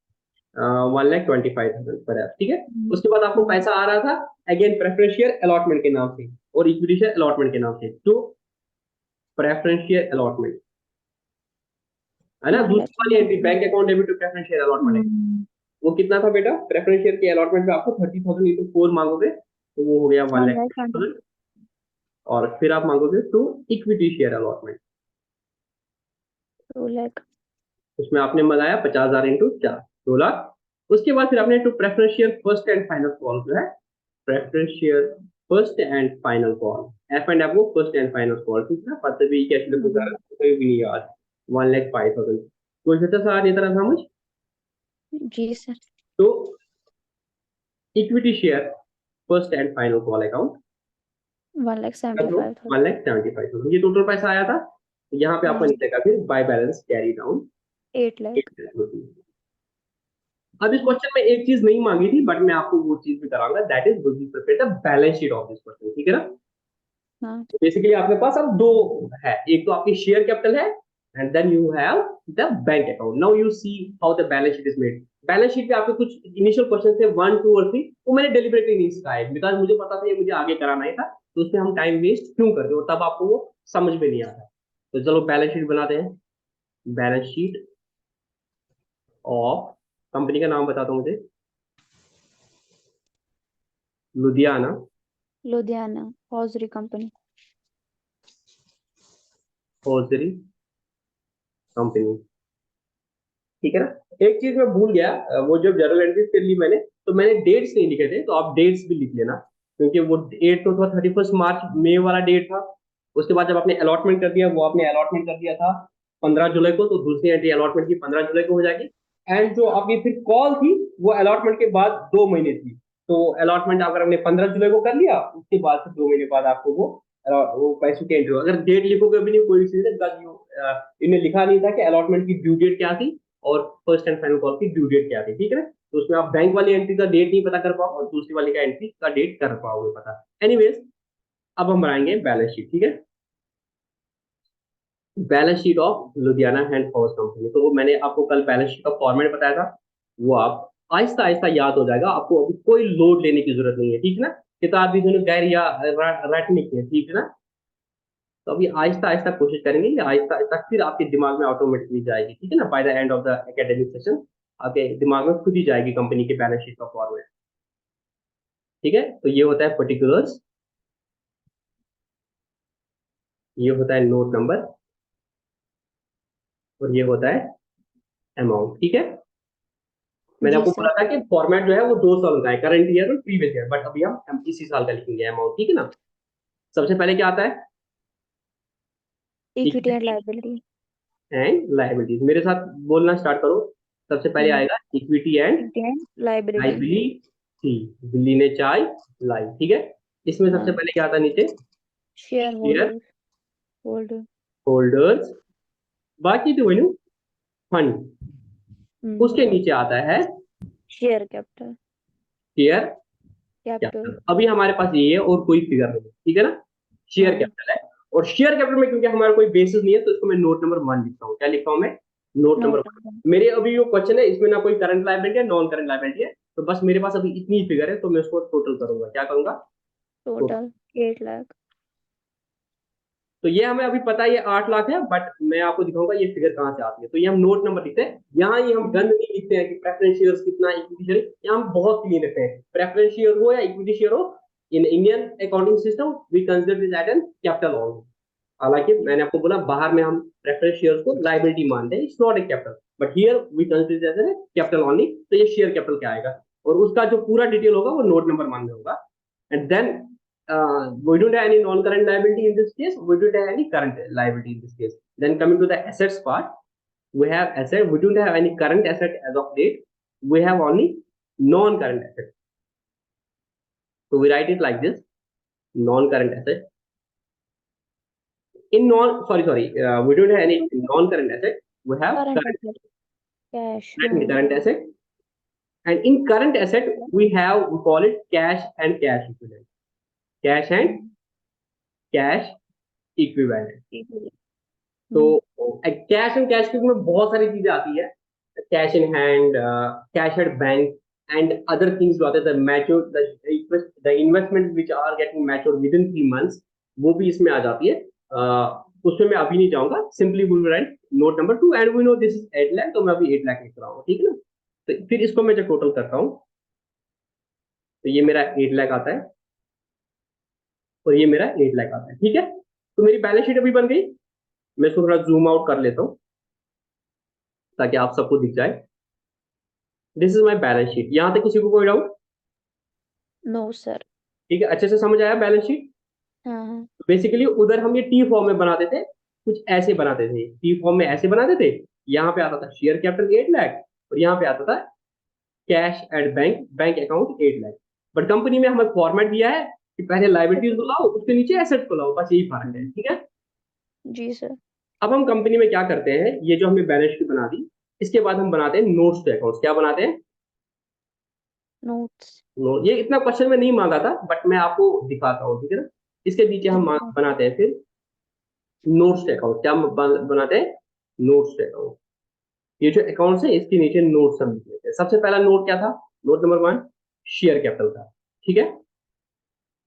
Account 1,25,000 पर ठीक है। उसके बाद आपको पैसा आ रहा था अगेन प्रेफरेंस शेयर अलॉटमेंट के नाम से और इक्विटी शेयर अलॉटमेंट के नाम से। तो प्रेफरेंस शेयर अलॉटमेंट है ना, दूसरी वाली entry bank account debit to preference share allotment है। वो कितना था बेटा? प्रेफरेंस शेयर के अलॉटमेंट में आपको 30,000 इंटू 4 मांगोगे तो वो हो गया 1,00,000। और फिर आप मांगोगे two equity share allotment, 2 lakh. उसमें आपने मंगाया 50,000 इंटू 4, 2,00,000। उसके बाद फिर आपने to preference share first and final call जो है, preference share first and final call F and F वो फर्स्ट एंड फाइनल कॉल, ठीक है। पता भी कैसे लिखो सारा कोई भी नहीं याद। 1,05,000 कोई बच्चा सा नहीं तरह समझ। जी सर। तो equity share first and final call account 1,75,000। 1,75,000 ये टोटल पैसा आया था। यहाँ पे आपको हाँ लिखेगा फिर by balance carry down 8 lakh. 8 lakh. अब इस क्वेश्चन में एक चीज नहीं मांगी थी बट मैं आपको वो चीज भी कराऊंगा, that is will be prepare the balance sheet of this question, ठीक है ना। हाँ बेसिकली आपके पास अब दो है, एक तो आपकी शेयर कैपिटल है and then you have the bank account. Now you see how the balance sheet is made. Balance sheet पे आपके कुछ इनिशियल क्वेश्चन थे 1, 2 और 3, वो मैंने डेलिबरेटली नहीं सिखाए बिकॉज मुझे पता था ये मुझे आगे कराना ही था, तो उसमें हम टाइम वेस्ट क्यों करते हो, तब आपको वो समझ में नहीं आता। तो चलो बैलेंस शीट बनाते हैं। बैलेंस शीट ऑफ कंपनी का नाम बता दो मुझे। Ludhiana Ludhiana hosiery company. Hosiery company, ठीक है ना। एक चीज मैं भूल गया, वो जब जर्नल एंट्रीज कर ली मैंने तो मैंने डेट्स नहीं लिखे थे, तो आप डेट्स भी लिख लेना क्योंकि वो डेट तो था 31 मार्च मई वाला डेट था। उसके बाद जब आपने अलॉटमेंट कर दिया, वो आपने अलॉटमेंट कर दिया था 15 जुलाई को, तो दूसरी एंट्री अलॉटमेंट की 15 जुलाई को हो जाएगी। एंड जो आपकी फिर कॉल थी वो अलॉटमेंट के बाद 2 महीने थी, तो अलॉटमेंट अगर हमने 15 जुलाई को कर लिया उसके बाद फिर 2 महीने बाद आपको वो पैसों की एंट्री हो। अगर डेट लिखोगे भी नहीं कोई चीज, इन्हें लिखा नहीं था कि अलॉटमेंट की ड्यू डेट क्या थी और फर्स्ट एंड फाइनल कॉल की ड्यू डेट क्या थी, ठीक है ना। तो उसमें आप बैंक वाली एंट्री का डेट नहीं पता कर पाओगे और दूसरी वाली का एंट्री का डेट कर पाओगे पता। एनीवेज अब हम बनाएंगे बैलेंस शीट, ठीक है। Balance sheet of Ludhiana hand house company. तो वो मैंने आपको कल बैलेंस शीट का फॉर्मेट बताया था, वो आप आहिस्ता आहिस्ता याद हो जाएगा, आपको अभी कोई लोड लेने की जरूरत नहीं है, ठीक है ना। किताब भी दोनों गैर या रटने की है, ठीक है ना। तो अभी आहिस्ता आहिस्ता कोशिश करेंगे, ये आहिस्ता आहिस्ता फिर आपके दिमाग में ऑटोमेटिकली जाएगी, ठीक है ना। By the end of the academic session आपके दिमाग में खुद ही जाएगी कंपनी के बैलेंस शीट का फॉर्मेट, ठीक है। तो ये होता है पर्टिकुलर्स, ये होता है नोट नंबर, और ये होता है अमाउंट, ठीक है। मैंने जी आपको सर। बोला था कि फॉर्मेट जो है वो 2 साल का है, करंट ईयर और प्रीवियस ईयर, बट अभी हम इसी साल का लिखेंगे अमाउंट, ठीक है ना। सबसे पहले क्या आता है, equity and equity liability. And liabilities. मेरे साथ बोलना स्टार्ट करो। सबसे पहले आएगा equity and equity and liability. Liability. बिल्ली ने चाय लाई, ठीक है। इसमें सबसे पहले क्या आता है नीचे, शेयर शेयर होल्डर। होल्डर्स, बाकी तो वही फंड। उसके नीचे आता है शेयर कैपिटल। Share capital. अभी हमारे पास ये है और कोई फिगर नहीं है, ठीक है ना। शेयर कैपिटल है, और शेयर कैपिटल में क्योंकि हमारा कोई बेसिस नहीं है तो इसको मैं नोट नंबर 1 लिखता हूँ। क्या लिखता हूँ मैं, नोट नंबर 1। मेरे अभी जो क्वेश्चन है इसमें ना कोई करंट लायबिलिटी है नॉन करंट लायबिलिटी है, तो बस मेरे पास अभी इतनी ही फिगर है, तो मैं उसको टोटल करूंगा। क्या करूंगा, टोटल 8 लाख। तो ये हमें अभी पता है ये 8 लाख है, बट मैं आपको दिखाऊंगा ये फिगर कहाँ से आती है। तो ये हम नोट नंबर लिखते हैं, यहाँ ये हम गन नहीं लिखते हैं कि प्रेफरेंस शेयर्स कितना, इक्विटी शेयर, यहाँ हम बहुत क्लीन लिखते हैं। प्रेफरेंस शेयर हो या इक्विटी शेयर हो, in Indian accounting system we consider this as an capital only. हालांकि मैंने आपको बोला बाहर में हम प्रेफरेंस शेयर्स को लायबिलिटी मानते हैं, it's not a capital, but here we consider as a capital only. तो ये शेयर कैपिटल क्या आएगा, और उसका जो पूरा डिटेल होगा वो नोट नंबर 1 में होगा। And then we don't have any non-current liability in this case. We don't have any current liability in this case. Then coming to the assets part, we have asset. We don't have any current asset as of date. We have only non-current asset. So we write it like this: non-current asset. In non, sorry, we don't have any non-current asset. We have current cash. current asset. And in current asset, we call it cash and cash equivalent. Cash and cash equivalent. तो cash and cash में बहुत सारी चीजें आती है, cash in hand, cash at bank and other things जो आते हैं, mature the investment which are getting mature with in 3 months, वो भी इसमें आ जाती है। उसमें मैं अभी नहीं जाऊंगा, simply will write note number 2 and we know this is 8 lakh, तो मैं अभी 8 लाख लिख रहा हूँ, ठीक है ना। तो फिर इसको मैं जब टोटल करता हूँ तो ये मेरा 8 लाख आता है, और ये मेरा 8 लाख आता है, ठीक है। तो मेरी बैलेंस शीट अभी बन गई। मैं इसको थोड़ा जूम आउट कर लेता हूँ ताकि आप सबको दिख जाए। This is my balance sheet. यहां तक किसी को कोई डाउट? No sir. ठीक है, अच्छे से समझ आया बैलेंस शीट। हाँ। बेसिकली उधर हम ये टी फॉर्म में बनाते थे, कुछ ऐसे बनाते थे, टी फॉर्म में ऐसे बनाते थे। यहाँ पे आता था शेयर कैपिटल 8 लाख, और यहाँ पे आता था cash at bank, bank account 8 lakh. But company में हमें फॉर्मेट दिया है कि पहले लाइबिलिटीज को लाओ, उसके नीचे एसेट्स को लाओ, बस यही फर्क है, ठीक है। जी सर। अब हम कंपनी में क्या करते हैं, ये जो हमने बैलेंस शीट बना दी, इसके बाद हम बनाते हैं नोट्स टू अकाउंट्स। क्या बनाते हैं, नोट्स। ये इतना क्वेश्चन में नहीं मांगा था, बट मैं आपको दिखाता हूँ, ठीक है ना। इसके नीचे हम बनाते हैं फिर नोट्स अकाउंट। क्या बनाते हैं, नोट्स अकाउंट। ये जो अकाउंट्स है इसके नीचे नोट्स हम लिख लेते हैं। सबसे पहला नोट क्या था, नोट नंबर 1 शेयर कैपिटल था, ठीक है।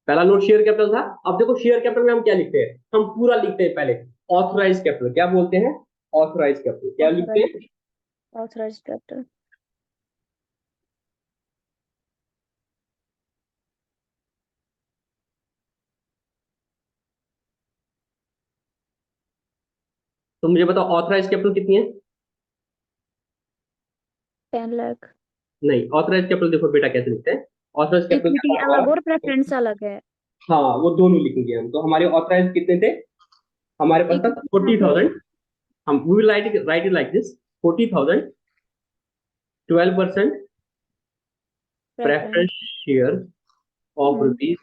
पहला नोट शेयर कैपिटल था। अब देखो शेयर कैपिटल में हम क्या लिखते हैं, हम पूरा लिखते हैं पहले ऑथराइज कैपिटल। क्या बोलते हैं, ऑथराइज कैपिटल। क्या लिखते हैं, ऑथराइज्ड कैपिटल। तो मुझे बताओ ऑथराइज कैपिटल कितनी है। 10 लाख। नहीं, ऑथराइज कैपिटल देखो बेटा कैसे लिखते हैं, ऑथराइज कैपिटल इक्विटी अलग और प्रेफरेंस अलग है। हाँ वो दोनों लिखेंगे हम। तो हमारे ऑथराइज कितने थे, हमारे पास था 40,000। हम we will write it like this 40,000, 12% preference share of ₹10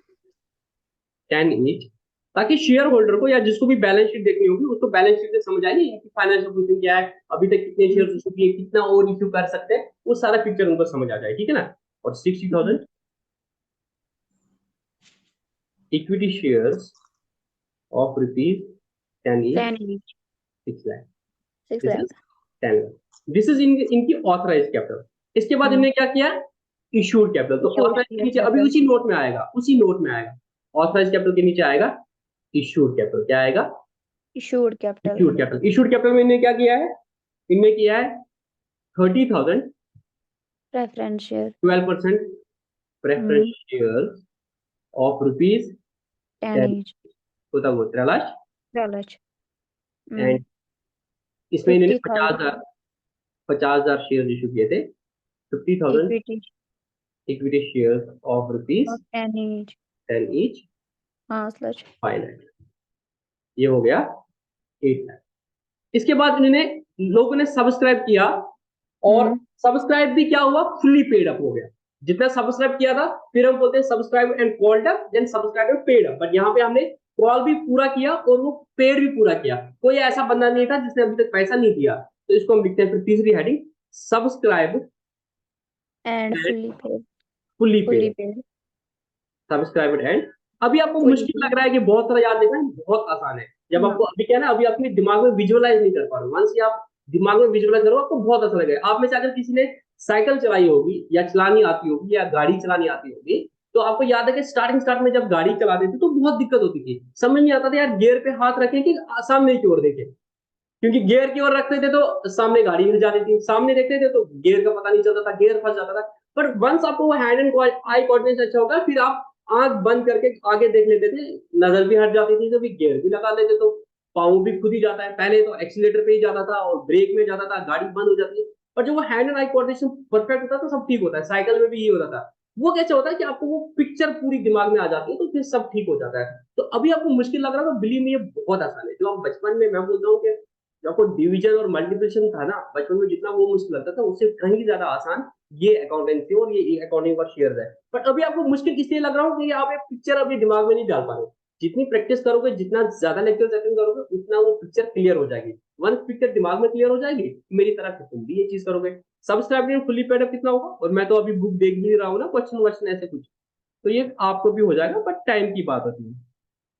each, ताकि शेयर होल्डर को या जिसको भी बैलेंस शीट देखनी होगी उसको बैलेंस शीट से समझ आएगी कि फाइनेंशियल पोजीशन क्या है, अभी तक कितने शेयर इशू किए, कितना और इशू कर सकते हैं, वो सारा पिक्चर उनको समझ आ जाए, ठीक है ना। और 60,000 equity shares of ₹10 each, 6 lakh, 6 this lakh. Is 10 lakh, this is इनकी ऑथराइज कैपिटल। इसके बाद हम्म। इन्होंने क्या किया, इशूड कैपिटल। तो Issued ऑथराइज के share नीचे अभी capital. उसी नोट में आएगा, उसी नोट में आएगा, ऑथराइज कैपिटल के नीचे आएगा इशूड कैपिटल। क्या आएगा, Issued capital. Issued capital. Issued capital में इन्होंने क्या किया है, इनमें किया है 30,000 Preference share. 12% preference share of rupees 10 each. होता वो 3 लाख। 12 lakh. एंड इसमें इन्होंने 50,000 50,000 शेयर इशू किए थे, 50,000 equity equity share of rupees of 10 each. 10 each, हाँ स्लच. 5 लाख। ये हो गया 8 लाख। इसके बाद इन्होंने लोगों ने सब्सक्राइब किया, और सब्सक्राइब भी क्या हुआ, फुल्ली पेड अप हो गया। जितना सब्सक्राइब किया था, फिर हम बोलते हैं subscribe and called up, then subscribe and paid up. But यहाँ पे हमने कॉल भी पूरा किया और वो पेड भी पूरा किया। कोई ऐसा बंदा नहीं था जिसने अभी तक पैसा नहीं दिया। तो इसको हम लिखते हैं फिर तीसरी heading, subscribe And fully paid. Fully Fully paid, paid. Subscribe and. अभी आपको Fully मुश्किल paid. लग रहा है कि बहुत सारा याद देखना, बहुत आसान है। जब आपको अभी क्या है ना, अभी अपने दिमाग में विजुअलाइज नहीं कर पा रहे, वंस ये आप दिमाग में विजुअलाइज करो आपको बहुत अच्छा लगेगा। आप में से अगर किसी ने साइकिल चलाई होगी या चलानी आती होगी या गाड़ी चलानी आती होगी, तो आपको याद है कि स्टार्ट में जब गाड़ी चलाते थे तो बहुत दिक्कत होती थी, समझ नहीं आता था यार गियर पे हाथ रखें कि सामने की ओर देखें। क्योंकि गियर की ओर रखते थे तो सामने गाड़ी हिल जाती थी, सामने देखते थे तो गियर का पता नहीं चलता था, गियर फंस जाता था। पर वंस आपको वो हैंड एंड आई कोऑर्डिनेशन अच्छा होगा, फिर आप आंख बंद करके आगे देख लेते थे, नजर भी हट जाती थी, तो फिर गियर भी लगा लेते तो पाँव भी खुद ही जाता है। पहले तो एक्सीलेटर पे ही जाता था और ब्रेक में जाता था, गाड़ी बंद हो जाती है। पर जब वो hand and eye coordination perfect होता है तो सब ठीक होता है। साइकिल में भी ये होता था। वो कैसे होता है कि आपको वो पिक्चर पूरी दिमाग में आ जाती है, तो फिर सब ठीक हो जाता है। तो अभी आपको मुश्किल लग रहा है तो बिलीव मी ये बहुत आसान है। जो आप बचपन में, मैं बोलता हूँ कि जो आपको डिवीजन और मल्टीप्लिकेशन था ना बचपन में, जितना वो मुश्किल लगता था उससे कहीं ज्यादा आसान ये अकाउंटेंसी और ये अकाउंटिंग फॉर शेयर्स है। बट अभी आपको मुश्किल इसलिए लग रहा हो कि आप एक पिक्चर अभी दिमाग में नहीं डाल पा रहे। जितनी प्रैक्टिस करोगे, जितना ज्यादा लेक्चर अटेंड करोगे, उतना वो पिक्चर क्लियर हो जाएगी। वन पिक्चर दिमाग में क्लियर हो जाएगी, मेरी तरह से तुम भी ये चीज करोगे। सब्सक्राइब फुल्ली पेड अप कितना होगा, और मैं तो अभी बुक देख भी रहा हूँ ना, क्वेश्चन वक्शन ऐसे कुछ, तो ये आपको भी हो जाएगा, बट टाइम की बात होती है।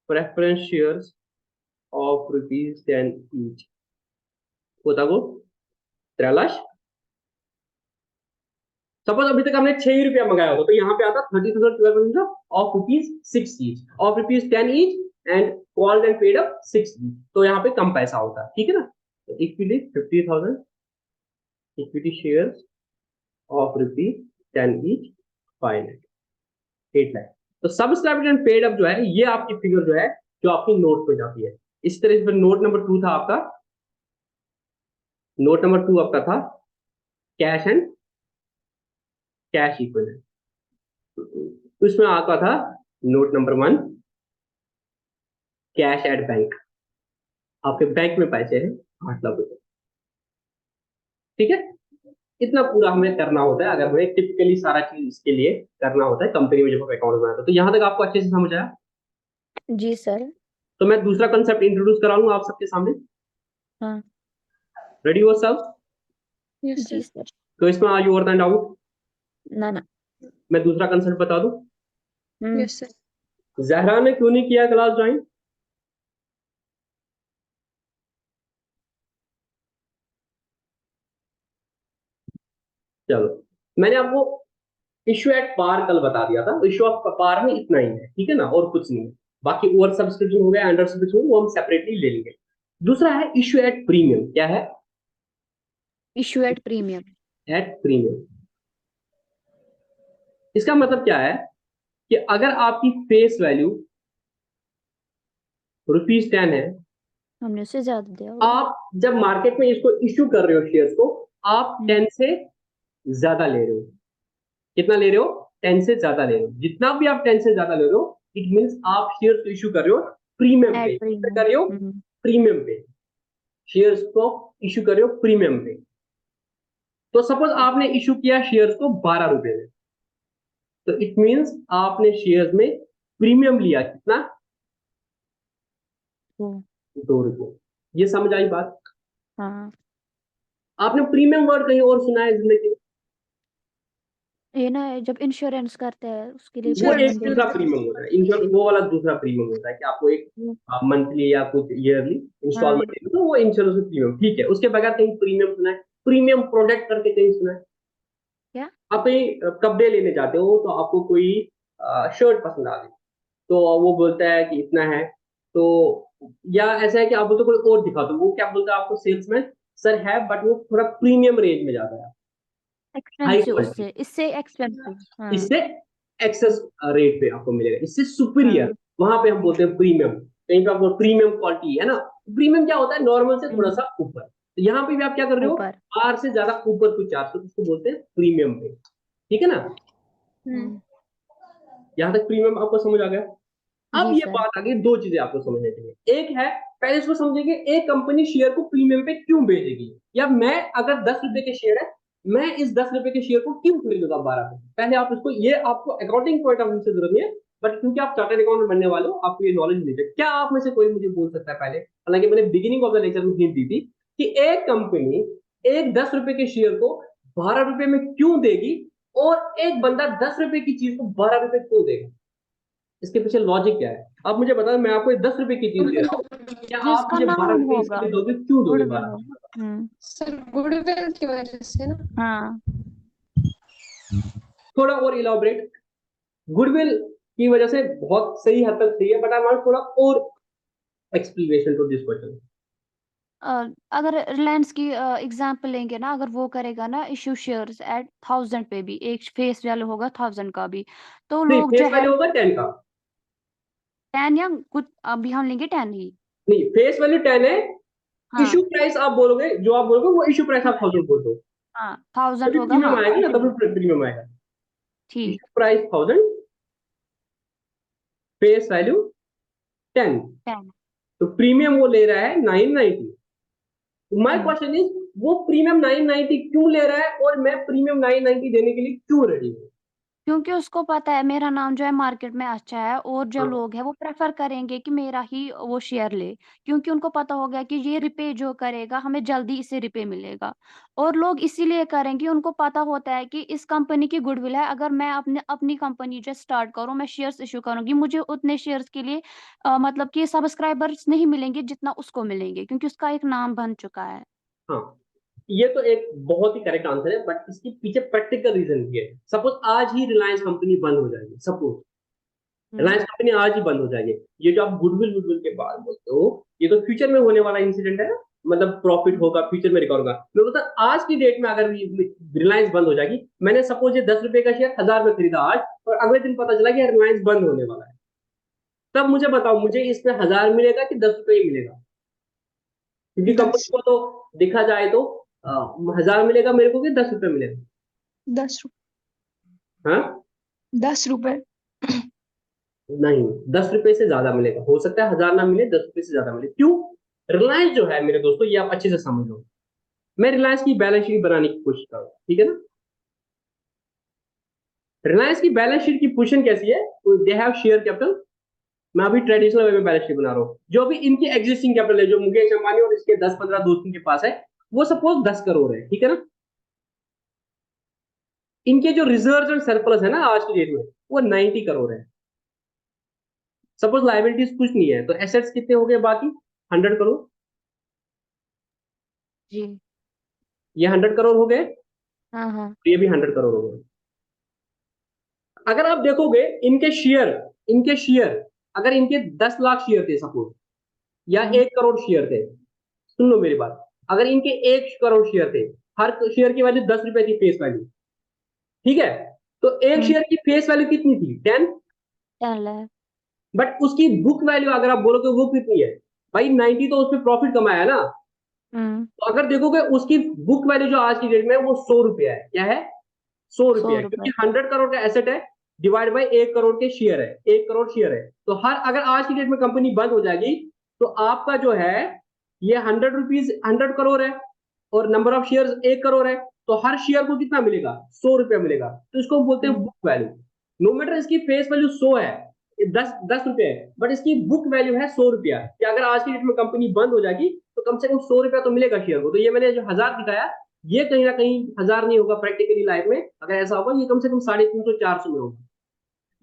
Preference shares of rupees 10 each होता वो 3 लाख। सपोज अभी तक हमने 6 ही रुपया मंगाया होता तो यहाँ पे आता 30,000 of rupees 6 each, of rupees 10 each, and called and paid up 6 each. तो यहाँ पे कम पैसा होता है, ठीक है ना। तो equity 50,000 equity shares of rupees 10 each, 5 lakh, 8 lakh. तो सब्सक्राइब एंड पेड अप जो है, ये आपकी फिगर जो है, जो आपकी नोट पे जाती है। इस तरह से नोट नंबर 2 था आपका, नोट नंबर 2 आपका था कैश एंड कैश इक्विवेलेंट। तो इसमें आता था note number 1 cash at bank. आपके बैंक में पैसे हैं 8 लाख रुपए, ठीक है। इतना पूरा हमें करना होता है, अगर हमें टिपिकली सारा चीज इसके लिए करना होता है कंपनी में जब आप अकाउंट बनाते हैं। तो यहां तक आपको अच्छे से समझ आया। जी सर. तो मैं दूसरा कंसेप्ट इंट्रोड्यूस करा लूंगा आप सबके सामने। हाँ. रेडी हो सब? जी सर. तो इसमें आज और डाउट, ना ना. मैं दूसरा कंसेप्ट बता दूं। Yes sir. जहरा ने क्यों नहीं किया क्लास ज्वाइन? चलो, मैंने आपको इश्यू एट पार कल बता दिया था। इश्यू ऑफ पार में इतना ही है, ठीक है ना, और कुछ नहीं है। बाकी ओवर सब्सक्रिप्शन हो गया, अंडर सब्सक्रिप्शन, वो हम सेपरेटली ले लेंगे। दूसरा है इश्यू एट प्रीमियम। क्या है? Issue at premium. At premium, इसका मतलब क्या है कि अगर आपकी फेस वैल्यू रुपीज 10 है, हमने उससे ज्यादा दिया होगा. आप जब मार्केट में इसको इश्यू कर रहे हो शेयर्स को, आप 10 से ज्यादा ले रहे हो। कितना ले रहे हो? 10 से ज्यादा ले रहे हो। जितना भी आप 10 से ज्यादा ले रहे हो, इट मीन्स आप शेयर्स को इश्यू कर रहे हो प्रीमियम पे। एट कर रहे हो प्रीमियम. प्रीमियम पे, शेयर्स को इश्यू कर रहे हो प्रीमियम पे। तो सपोज आपने इश्यू किया शेयर्स को 12 रुपए में, तो इट मीन्स आपने शेयर्स में प्रीमियम लिया कितना? 2 रुपए। ये समझ आई बात? हाँ. आपने प्रीमियम वर्ड कहीं और सुना है जिंदगी में? ये ना जब इंश्योरेंस करते हैं उसके लिए वो एक प्रीमियम दूसरा देना प्रीमियम होता है, इंश्योरेंस वो वाला दूसरा प्रीमियम होता है कि आपको एक मंथली या कुछ ईयरली इंस्टॉलमेंट देना, तो वो इंश्योरेंस प्रीमियम ठीक है। उसके बगैर कहीं प्रीमियम सुना है? प्रीमियम प्रोडक्ट करके कहीं सुना है? क्या? आप कहीं कपड़े लेने जाते हो तो आपको कोई शर्ट पसंद आ गई, तो वो बोलता है कि इतना है, तो या ऐसा है कि आप बोलते हो कोई और दिखा दो, वो क्या बोलता है आपको सेल्समैन, सर है बट वो थोड़ा प्रीमियम रेंज में जाता है, हाई एक्सपेंसिव, क्वालिटी, उससे इससे एक्सपेंसिव। हाँ इससे एक्सेस रेट पे आपको मिलेगा, इससे सुपीरियर, हाँ वहां पे हम बोलते हैं प्रीमियम। कहीं पे आपको प्रीमियम क्वालिटी है ना, प्रीमियम क्या होता है, नॉर्मल से थोड़ा सा ऊपर। तो यहाँ पे भी आप क्या कर रहे हो, ऊपर। आर से ज्यादा ऊपर कुछ चार्ज, तो उसको बोलते हैं प्रीमियम पे, ठीक है ना। यहाँ तक प्रीमियम आपको समझ आ गया। अब जी ये सर। बात आ गई, दो चीजें आपको समझने के लिए। एक है, पहले इसको समझेंगे एक कंपनी शेयर को प्रीमियम पे क्यों बेचेगी, या मैं अगर 10 रुपए के शेयर है, मैं इस 10 रुपए के शेयर को क्यों खरीदूंगा 12 पे। पहले आप इसको, ये आपको अकाउंटिंग पॉइंट ऑफ व्यू से जरूरत नहीं है, बट क्योंकि आप चार्टर्ड अकाउंटेंट बनने वाले हो, आपको ये नॉलेज मिल जाए। क्या आप में से कोई मुझे बोल सकता है पहले, हालांकि मैंने बिगिनिंग ऑफ द लेक्चर में हिंट दी थी कि एक कंपनी एक 10 रुपए के शेयर को 12 रुपए में क्यों देगी, और एक बंदा 10 रुपए की चीज को 12 रुपए क्यों देगा, इसके पीछे लॉजिक क्या है। आप मुझे बताओ, मैं आपको 10 रुपए की चीज दे रहा हूँ, क्या आप जिसका मुझे बारह नाम रुपए इसके होगा, लिए दोगे, क्यों दोगे गुडविल 12? होगा। सर गुडविल की वजह से ना। हाँ थोड़ा और इलाबोरेट। गुडविल की वजह से बहुत सही हद तक सही है, बट आई वांट थोड़ा और एक्सप्लेनेशन टू दिस क्वेश्चन। अगर रिलायंस की एग्जांपल लेंगे ना, अगर वो करेगा ना इशू शेयर्स एट 1000 पे भी, एक फेस वैल्यू होगा 1000 का भी, तो नहीं, लोग जो फेस है वैल्यू होगा 10 का। 10 या कुछ, अभी हम लेंगे 10 ही। नहीं, फेस वैल्यू 10 है। हाँ इशू प्राइस आप बोलोगे, जो आप बोलोगे वो इशू प्राइस आप 1000 बोल दो, हाँ 1000 तभी होगा, प्रीमियम हाँ आएगा ना, इतने तभी प्रीमियम आएगा। ठीक। Issue price 1000, face value 10, 10। तो प्रीमियम वो ले रहा है 990। माय हम्म क्वेश्चन इज, वो प्रीमियम 990 क्यों ले रहा है, और मैं प्रीमियम 990 देने के लिए क्यों रेडी हूँ? क्योंकि उसको पता है मेरा नाम जो है मार्केट में अच्छा है, और जो हाँ लोग हैं वो प्रेफर करेंगे कि मेरा ही वो शेयर ले, क्योंकि उनको पता होगा कि ये रिपे जो करेगा हमें जल्दी इसे रिपे मिलेगा। और लोग इसीलिए करेंगे, उनको पता होता है कि इस कंपनी की गुडविल है, अगर मैं अपने अपनी कंपनी जो स्टार्ट करूं, मैं शेयर्स इशू करूंगी, मुझे उतने शेयर्स के लिए मतलब कि सब्सक्राइबर्स नहीं मिलेंगे जितना उसको मिलेंगे, क्योंकि उसका एक नाम बन चुका है। हाँ, ये तो एक बहुत ही करेक्ट आंसर है, बट इसके पीछे प्रैक्टिकल रीजन भी है। सपोज आज ही रिलायंस कंपनी बंद हो जाएगी, सपोज हम्म रिलायंस कंपनी आज ही बंद हो जाएगी, ये जो आप गुडविल गुडविल के बाद बोलते हो, ये तो फ्यूचर में होने वाला इंसिडेंट है, मतलब प्रॉफिट होगा फ्यूचर में, रिकॉर्ड होगा। मैं बोलता आज की डेट में अगर रिलायंस बंद हो जाएगी, मैंने सपोज ये 10 रुपए का शेयर 1000 में खरीदा आज, और अगले दिन पता चला कि रिलायंस बंद होने वाला है, तब मुझे बताओ, मुझे इसमें 1000 मिलेगा कि 10 रुपए ही मिलेगा? क्योंकि कंपनी 10 को तो देखा जाए तो 1000 मिलेगा मेरे को कि 10 रुपए मिलेगा? 10 हाँ, 10 रुपए। नहीं, 10 रुपए से ज्यादा मिलेगा, हो सकता है 1000 ना मिले, 10 रुपए से ज्यादा मिले। क्यों? रिलायंस जो है मेरे दोस्तों, ये आप अच्छे से समझ लो। मैं रिलायंस की बैलेंस शीट बनाने की कोशिश कर रहा हूँ, ठीक है ना। रिलायंस की बैलेंस शीट की पोजीशन कैसी है, दे हैव शेयर कैपिटल। मैं अभी ट्रेडिशनल वे में बैलेंस शीट बना रहा हूँ, जो भी इनकी एग्जिस्टिंग कैपिटल है, जो मुकेश अंबानी और इसके 10-15 दोस्तों के पास है, वो सपोज 10 करोड़ है, ठीक है ना। इनके जो रिजर्व एंड सरप्लस है ना आज की डेट में, वो 90 करोड़ है। सपोज लाइबिलिटीज कुछ नहीं है, तो एसेट्स कितने हो गए बाकी? 100 करोड़। जी। ये 100 करोड़ हो गए, हाँ हाँ। ये भी 100 करोड़ हो गए। अगर आप देखोगे इनके शेयर अगर इनके 10 लाख शेयर थे सपोज, या 1 करोड़ शेयर थे, सुन लो मेरी बात, अगर इनके 1 करोड़ शेयर थे, हर शेयर की वैल्यू 10 रुपए थी फेस वैल्यू, ठीक है, तो एक शेयर की फेस वैल्यू कितनी थी? 10। 10 लाख। बट उसकी बुक वैल्यू अगर आप बोलोगे वो कितनी है, भाई 90 तो उसमें प्रॉफिट कमाया ना, हम्म तो अगर देखोगे उसकी बुक वैल्यू जो आज की डेट में है वो 100 रुपया है। क्या है? 100 रुपया 100 है, रुपए। क्योंकि 100 करोड़ का एसेट है, डिवाइड बाई 1 करोड़ के शेयर है, 1 करोड़ शेयर है, तो हर अगर आज की डेट में कंपनी बंद हो जाएगी, तो आपका जो है ये 100 करोड़ है, और नंबर ऑफ शेयर 1 करोड़ है, तो हर शेयर को कितना मिलेगा? 100 रुपया मिलेगा, तो इसको हम बोलते हैं हम्म बुक वैल्यू। नो मैटर इसकी फेस वैल्यू 100 है, 10 रुपए है, बट इसकी बुक वैल्यू है 100 रुपया, कि अगर आज की डेट में कंपनी बंद हो जाएगी तो कम से कम 100 रुपया तो मिलेगा शेयर को। तो ये मैंने जो 1000 दिखाया, ये कहीं ना कहीं 1000 नहीं होगा प्रैक्टिकली लाइफ में, अगर ऐसा होगा ये कम से कम 350 400 में होगा।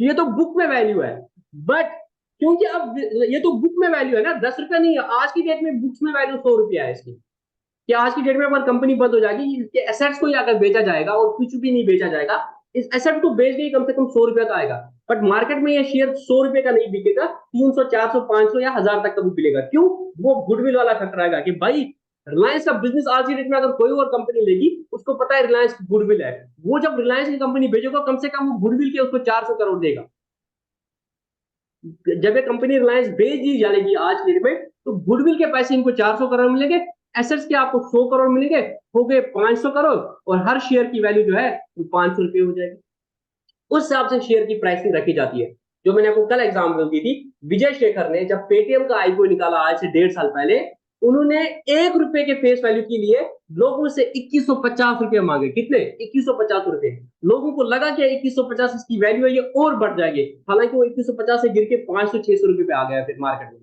ये तो बुक में वैल्यू है, बट क्योंकि अब ये तो बुक में वैल्यू है ना, 10 रुपया नहीं है। आज की डेट में बुक्स में वैल्यू 100 रुपया है इसकी, कि आज की डेट में अगर कंपनी बंद हो जाएगी, इसके एसेट्स को ही अगर बेचा जाएगा और कुछ भी नहीं बेचा जाएगा, इस एसेट को बेच के ही कम से कम 100 रुपया का आएगा। बट मार्केट में ये शेयर 100 रुपये का नहीं बिकेगा, 300 400 500 या 1000 तक का भी मिलेगा। क्यों? वो गुडविल वाला खतरा रहेगा कि भाई रिलायंस का बिजनेस आज की डेट में अगर कोई और कंपनी लेगी, उसको पता है रिलायंस की गुडविल है, वो जब रिलायंस की कंपनी बेचेगा कम से कम वो गुडविल के उसको 400 करोड़ देगा। जब ये कंपनी रिलायंस बेच दी जाएगी आज की डेट में, तो गुडविल के पैसे इनको 400 करोड़ मिलेंगे, एसेट्स के आपको 100 करोड़ मिलेंगे, हो गए 500 करोड़, और हर शेयर की वैल्यू जो है वो 500 रुपये हो जाएगी। उस हिसाब से शेयर की प्राइसिंग रखी जाती है। जो मैंने आपको कल एग्जांपल दी थी, विजय शेखर ने जब पेटीएम का आईपीओ निकाला आज से 1.5 साल पहले, उन्होंने 1 रुपए के फेस वैल्यू के लिए लोगों से 2150 रुपये मांगे। कितने? 2150 रुपये। लोगों को लगा कि 2150 इसकी वैल्यू है, ये और बढ़ जाएगी, हालांकि वो 2150 से गिर के 500 600 रुपये पे आ गया फिर मार्केट में।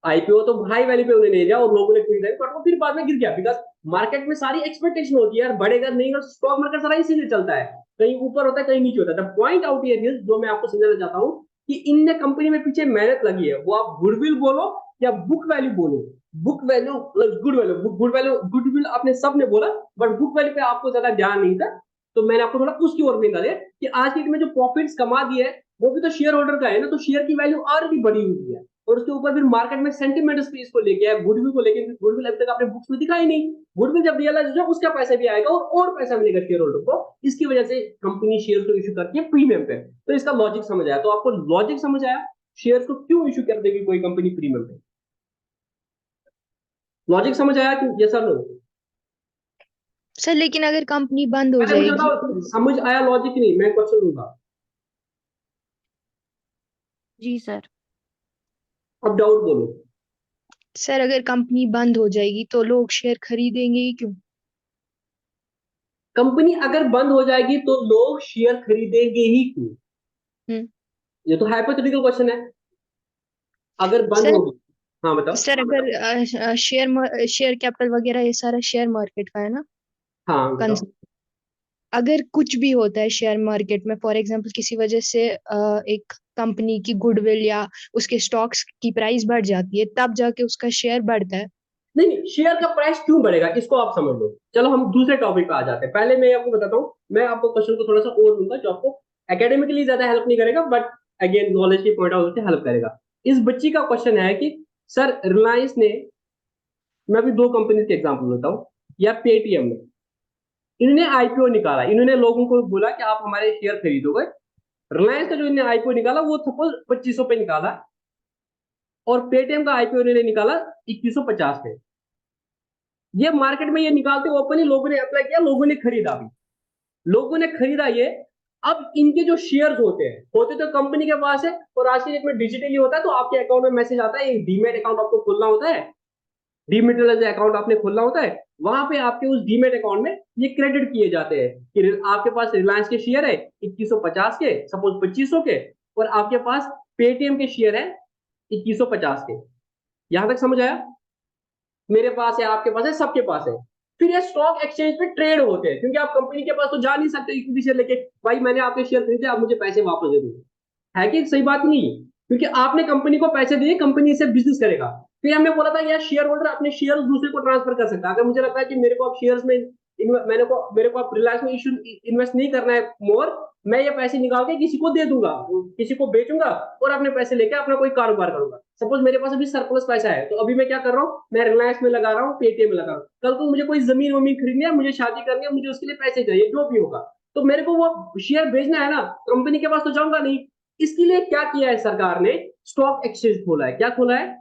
आईपीओ तो हाई वैल्यू पे उन्हें ले लिया और लोगों ने खरीदा, बट वो फिर बाद में गिर गया, बिकॉज मार्केट में सारी एक्सपेक्टेशन होती है यार, बढ़ेगा नहीं, और स्टॉक मार्केट सारा इसीलिए चलता है, कहीं ऊपर होता है कहीं नीचे होता है। The point out here is, जो मैं आपको समझाना चाहता हूँ, कि इनने कंपनी में पीछे मेहनत लगी है, वो आप गुडविल बोलो या बुक वैल्यू बोलो, book value plus good value, good value goodwill आपने सबने बोला, बट बुक वैल्यू पे आपको ज्यादा ध्यान नहीं था, तो मैंने आपको थोड़ा उसकी ओर भी डाले कि आज की डेट में जो प्रॉफिट्स कमा दिए है वो भी तो शेयर होल्डर का है ना, तो शेयर की वैल्यू और भी बढ़ी हुई है, और उसके ऊपर फिर मार्केट में सेंटिमेंट्स भी इसको लेके आए, गुडविल को लेके, गुडविल अभी तक आपने बुक्स में दिखा ही नहीं। गुडविल जब रियलाइज हो जाए उसका पैसा भी आएगा और पैसा मिलेगा शेयर होल्डर को, इसकी वजह से कंपनी शेयर को इशू करती है प्रीमियम पे। तो इसका लॉजिक समझ आया? तो आपको लॉजिक समझ आया शेयर को क्यों इशू कर देगी कोई कंपनी प्रीमियम पे? लॉजिक समझ आया कि ये सर लोग? सर लेकिन अगर कंपनी बंद हो पहले मुझे जाएगी बताओ समझ आया लॉजिक नहीं, मैं क्वेश्चन दूंगा। जी सर। अब डाउट बोलो। सर अगर कंपनी बंद हो जाएगी तो लोग शेयर खरीदेंगे ही क्यों? कंपनी अगर बंद हो जाएगी तो लोग शेयर खरीदेंगे ही क्यों? हम्म। ये तो हाइपोथेटिकल क्वेश्चन है। अगर बंद सर होगी, हाँ बताओ। सर अगर शेयर कैपिटल वगैरह ये सारा शेयर मार्केट का है ना हाँ बताओ। कंसेप्ट। अगर कुछ भी होता है शेयर मार्केट में, फॉर एग्जांपल किसी वजह से एक कंपनी की गुडविल या उसके स्टॉक्स की प्राइस बढ़ जाती है, तब जाके उसका शेयर बढ़ता है। नहीं नहीं, शेयर का प्राइस क्यों बढ़ेगा इसको आप समझ लो। चलो हम दूसरे टॉपिक पे आ जाते हैं, पहले मैं आपको बताता हूँ, मैं आपको क्वेश्चन को थोड़ा सा और दूंगा जो आपको एकेडमिकली ज्यादा हेल्प नहीं करेगा, बट अगेन नॉलेज के पॉइंट ऑफ व्यू से हेल्प करेगा। इस बच्ची का क्वेश्चन है कि सर रिलायंस ने, मैं अभी दो कंपनी के एग्जाम्पल देता हूँ, या पेटीएम ने, इन्होंने आईपीओ निकाला, इन्होंने लोगों को बोला कि आप हमारे शेयर खरीदोगे। रिलायंस का जो इन्होंने आईपीओ निकाला वो सपोज 2500 पे निकाला, और पेटीएम का आईपीओ इन्होंने निकाला 2150 पे। ये मार्केट में ये निकालते ओपन ही लोगों ने अप्लाई किया, लोगों ने खरीदा भी, लोगों ने खरीदा ये। अब इनके जो शेयर्स होते तो कंपनी के पास है, और आज की डेट में डिजिटली होता है, तो आपके अकाउंट में मैसेज आता है, डीमेट अकाउंट आपको खोलना होता है, डीमेट अकाउंट आपने खोलना होता है, वहां पे आपके उस डीमेट अकाउंट में ये क्रेडिट किए जाते हैं कि आपके पास रिलायंस के शेयर है 2150 के, सपोज 2500 के, और आपके पास पेटीएम के शेयर है 2150 के। यहां तक समझ आया? मेरे पास है, आपके पास है, सबके पास है। फिर ये स्टॉक एक्सचेंज पे ट्रेड होते हैं, क्योंकि आप कंपनी के पास तो जा नहीं सकते इक्विटी शेयर लेके, भाई मैंने आपके शेयर खरीदे आप मुझे पैसे वापस दे दो, है कि सही बात नहीं? क्योंकि आपने कंपनी को पैसे दिए, कंपनी से बिजनेस करेगा। फिर हमने बोला था यार शेयर होल्डर अपने शेयर दूसरे को ट्रांसफर कर सकता है। अगर मुझे लगता है कि मेरे को आप शेयर्स में मेरे को आप रिलायंस में इन्वेस्ट नहीं करना है मोर, मैं ये पैसे निकाल के किसी को दे दूंगा, किसी को बेचूंगा, और अपने पैसे लेके अपना कोई कारोबार करूंगा। सपोज मेरे पास अभी सरप्लस पैसा है, तो अभी मैं क्या कर रहा हूँ, मैं रिलायंस में लगा रहा हूँ, पेटीएम में लगा रहा हूँ। कल को मुझे कोई जमीन वमीन खरीदनी है, मुझे शादी करनी है, मुझे उसके लिए पैसे चाहिए, जो भी होगा, तो मेरे को वो शेयर बेचना है ना, कंपनी के पास तो जाऊंगा नहीं। इसके लिए क्या किया है सरकार ने, स्टॉक एक्सचेंज खोला है। क्या खोला है?